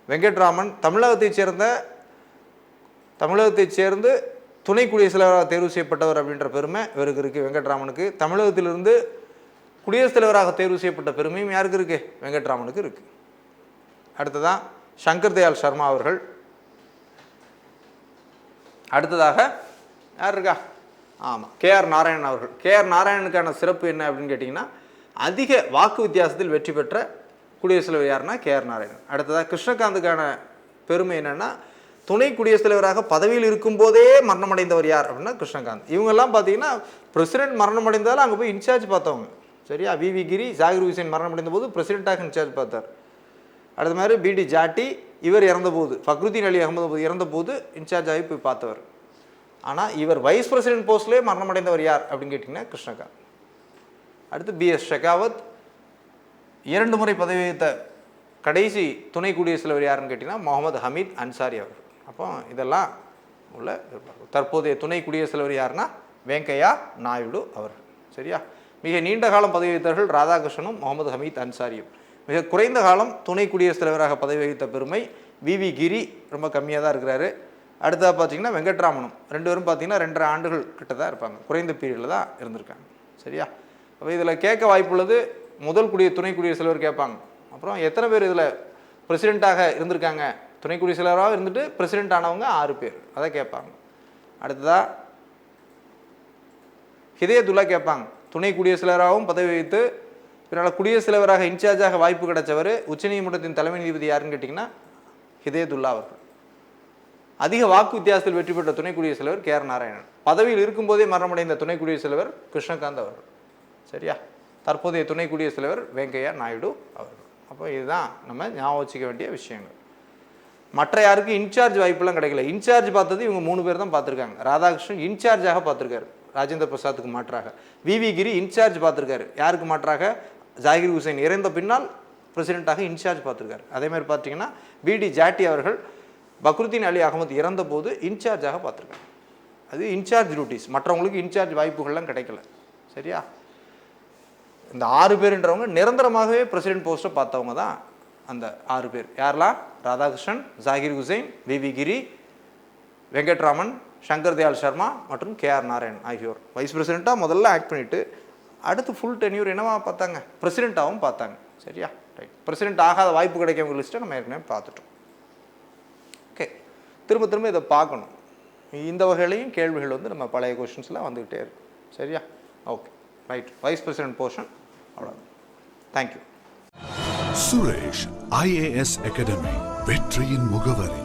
வெங்கட்ராமன் தமிழகத்தைச் சேர்ந்து துணை குடியரசுத் தலைவராக தேர்வு செய்யப்பட்டவர் அப்படின்ற பெருமை இவருக்கு இருக்குது, வெங்கட்ராமனுக்கு. தமிழகத்திலிருந்து குடியரசுத் தலைவராக தேர்வு செய்யப்பட்ட பெருமையும் யாருக்கு இருக்குது? வெங்கட்ராமனுக்கு இருக்குது. அடுத்ததான் சங்கர் தயாள் சர்மா அவர்கள். அடுத்ததாக யார் இருக்கா? ஆமாம், கேஆர் நாராயணன் அவர்கள். கேஆர் நாராயணனுக்கான சிறப்பு என்ன அப்படின்னு கேட்டிங்கன்னா, அதிக வாக்கு வித்தியாசத்தில் வெற்றி பெற்ற குடியரசுத் தலைவர் யாருன்னா கேஆர் நாராயணன். அடுத்ததாக கிருஷ்ணகாந்துக்கான பெருமை என்னென்னா, துணை குடியரசுத் தலைவராக பதவியில் இருக்கும்போதே மரணமடைந்தவர் யார் அப்படின்னா கிருஷ்ணகாந்த். இவங்கெல்லாம் பார்த்தீங்கன்னா பிரசிடென்ட் மரணமடைந்தாலும் அங்கே போய் இன்சார்ஜ் பார்த்தவங்க. சரியா? விவி கிரி ஜாகிர் ஹுசைன் மரணமடைந்த போது பிரசிடெண்ட்டாக இன்சார்ஜ் பார்த்தார். அடுத்த மாதிரி பிடி ஜாட்டி, இவர் இறந்தபோது ஃபக்ருதீன் அலி அகமது இறந்தபோது இன்சார்ஜ் ஆகி போய் பார்த்தவர். ஆனால் இவர் வைஸ் பிரசிடென்ட் போஸ்ட்லேயே மரணமடைந்தவர் யார் அப்படின்னு கேட்டிங்கன்னா கிருஷ்ணகாந்த். அடுத்து பிஎஸ் ஷெகாவத், 2 முறை பதவி வகித்த கடைசி துணை குடியரசுத் தலைவர் யாருன்னு கேட்டிங்கன்னா முகமது ஹமீத் அன்சாரி அவர்கள். அப்போ இதெல்லாம் உள்ள தற்போதைய துணை குடியரசுத் தலைவர் யாருன்னா வெங்கையா நாயுடு அவர்கள். சரியா? மிக நீண்ட காலம் பதவி வகித்தவர்கள் ராதாகிருஷ்ணனும் முகமது ஹமீத் அன்சாரியும். மிக குறைந்த காலம் துணை குடியரசுத் தலைவராக பதவி வகித்த பெருமை விவி கிரி, ரொம்ப கம்மியாக தான் இருக்கிறாரு. அடுத்ததாக பார்த்தீங்கன்னா வெங்கட்ராமனும், 2 பேரும் பார்த்தீங்கன்னா 2.5 ஆண்டுகள் கிட்ட தான் இருப்பாங்க, குறைந்த பீரியடில் தான் இருந்திருக்காங்க. சரியா? அப்போ இதில் கேட்க வாய்ப்புள்ளது முதல் துணை குடியரசுத் தலைவர் கேட்பாங்க. அப்புறம் எத்தனை பேர் இதில் பிரசிடெண்ட்டாக இருந்திருக்காங்க, துணை குடியரசுத் தலைவராக இருந்துட்டு பிரசிடெண்ட் ஆனவங்க 6 பேர், அதை கேட்பாங்க. அடுத்ததாக ஹிதேதுல்லா கேட்பாங்க. துணை குடியரசுத் தலைவராகவும் பதவி வகித்து பின்னால் குடியரசுத் தலைவராக இன்சார்ஜாக வாய்ப்பு கிடைச்சவர் உச்சநீதிமன்றத்தின் தலைமை நீதிபதி யாருன்னு கேட்டிங்கன்னா ஹிதேதுல்லா அவர்கள். அதிக வாக்கு வித்தியாசத்தில் வெற்றி பெற்ற துணை குடியரசுத் தலைவர் கேஆர் நாராயணன். பதவியில் இருக்கும்போதே மரணமடைந்த துணை குடியரசுத் தலைவர் கிருஷ்ணகாந்த் அவர்கள். சரியா? தற்போதைய துணை குடியரசுத் தலைவர் வெங்கையா நாயுடு அவர்கள். அப்போ இதுதான் நம்ம ஞாபகம் வச்சுக்க வேண்டிய விஷயங்கள். மற்ற யாருக்கு இன்சார்ஜ் வாய்ப்பெல்லாம் கிடைக்கல. இன்சார்ஜ் பார்த்தது இவங்க 3 பேர் தான் பார்த்துருக்காங்க. ராதாகிருஷ்ணன் இன்சார்ஜாக பார்த்துருக்காரு ராஜேந்திர பிரசாத்துக்கு மாற்றாக. விவி கிரி இன்சார்ஜ் பார்த்துருக்காரு. யாருக்கு மாற்றாக? ஜாகிர் ஹுசைன் இறந்த பின்னால் பிரசிடெண்ட்டாக இன்சார்ஜ் பார்த்துருக்காரு. அதேமாதிரி பார்த்தீங்கன்னா பிடி ஜாட்டி அவர்கள் ஃபக்ருதீன் அலி அகமது இறந்த போது இன்சார்ஜாக பார்த்துருக்காங்க. அது இன்சார்ஜ் டியூட்டிஸ். மற்றவங்களுக்கு இன்சார்ஜ் வாய்ப்புகள்லாம் கிடைக்கல. சரியா? இந்த 6 பேருன்றவங்க நிரந்தரமாகவே பிரசிடென்ட் போஸ்ட்டை பார்த்தவங்க தான் அந்த 6 பேர். யாரெல்லாம்? ராதாகிருஷ்ணன், ஜாகிர் ஹுசைன், விவி கிரி, வெங்கட்ராமன், சங்கர் தயாள் சர்மா மற்றும் கேஆர் நாராயணன் ஆகியோர் வைஸ் பிரசிடெண்ட்டாக முதல்ல ஆக்ட் பண்ணிவிட்டு அடுத்து ஃபுல் டென்யூர் என்னவா பார்த்தாங்க? பிரசிடெண்ட்டாகவும் பார்த்தாங்க. சரியா? ரைட். பிரசிடெண்ட் ஆகாத வாய்ப்பு கிடைக்கவங்க லிஸ்ட்டை நம்ம ஏற்கனவே பார்த்துட்டோம். ஓகே, திரும்ப திரும்ப இதை பார்க்கணும். இந்த வகையிலையும் கேள்விகள் வந்து நம்ம பழைய கொஷின்ஸ்லாம் வந்துக்கிட்டே இருக்கு. சரியா? Okay, right. Wise president portion அவ்வளோ. தேங்க்யூ. சுரேஷ் IAS அகாடமி, வெற்றியின் முகவரி.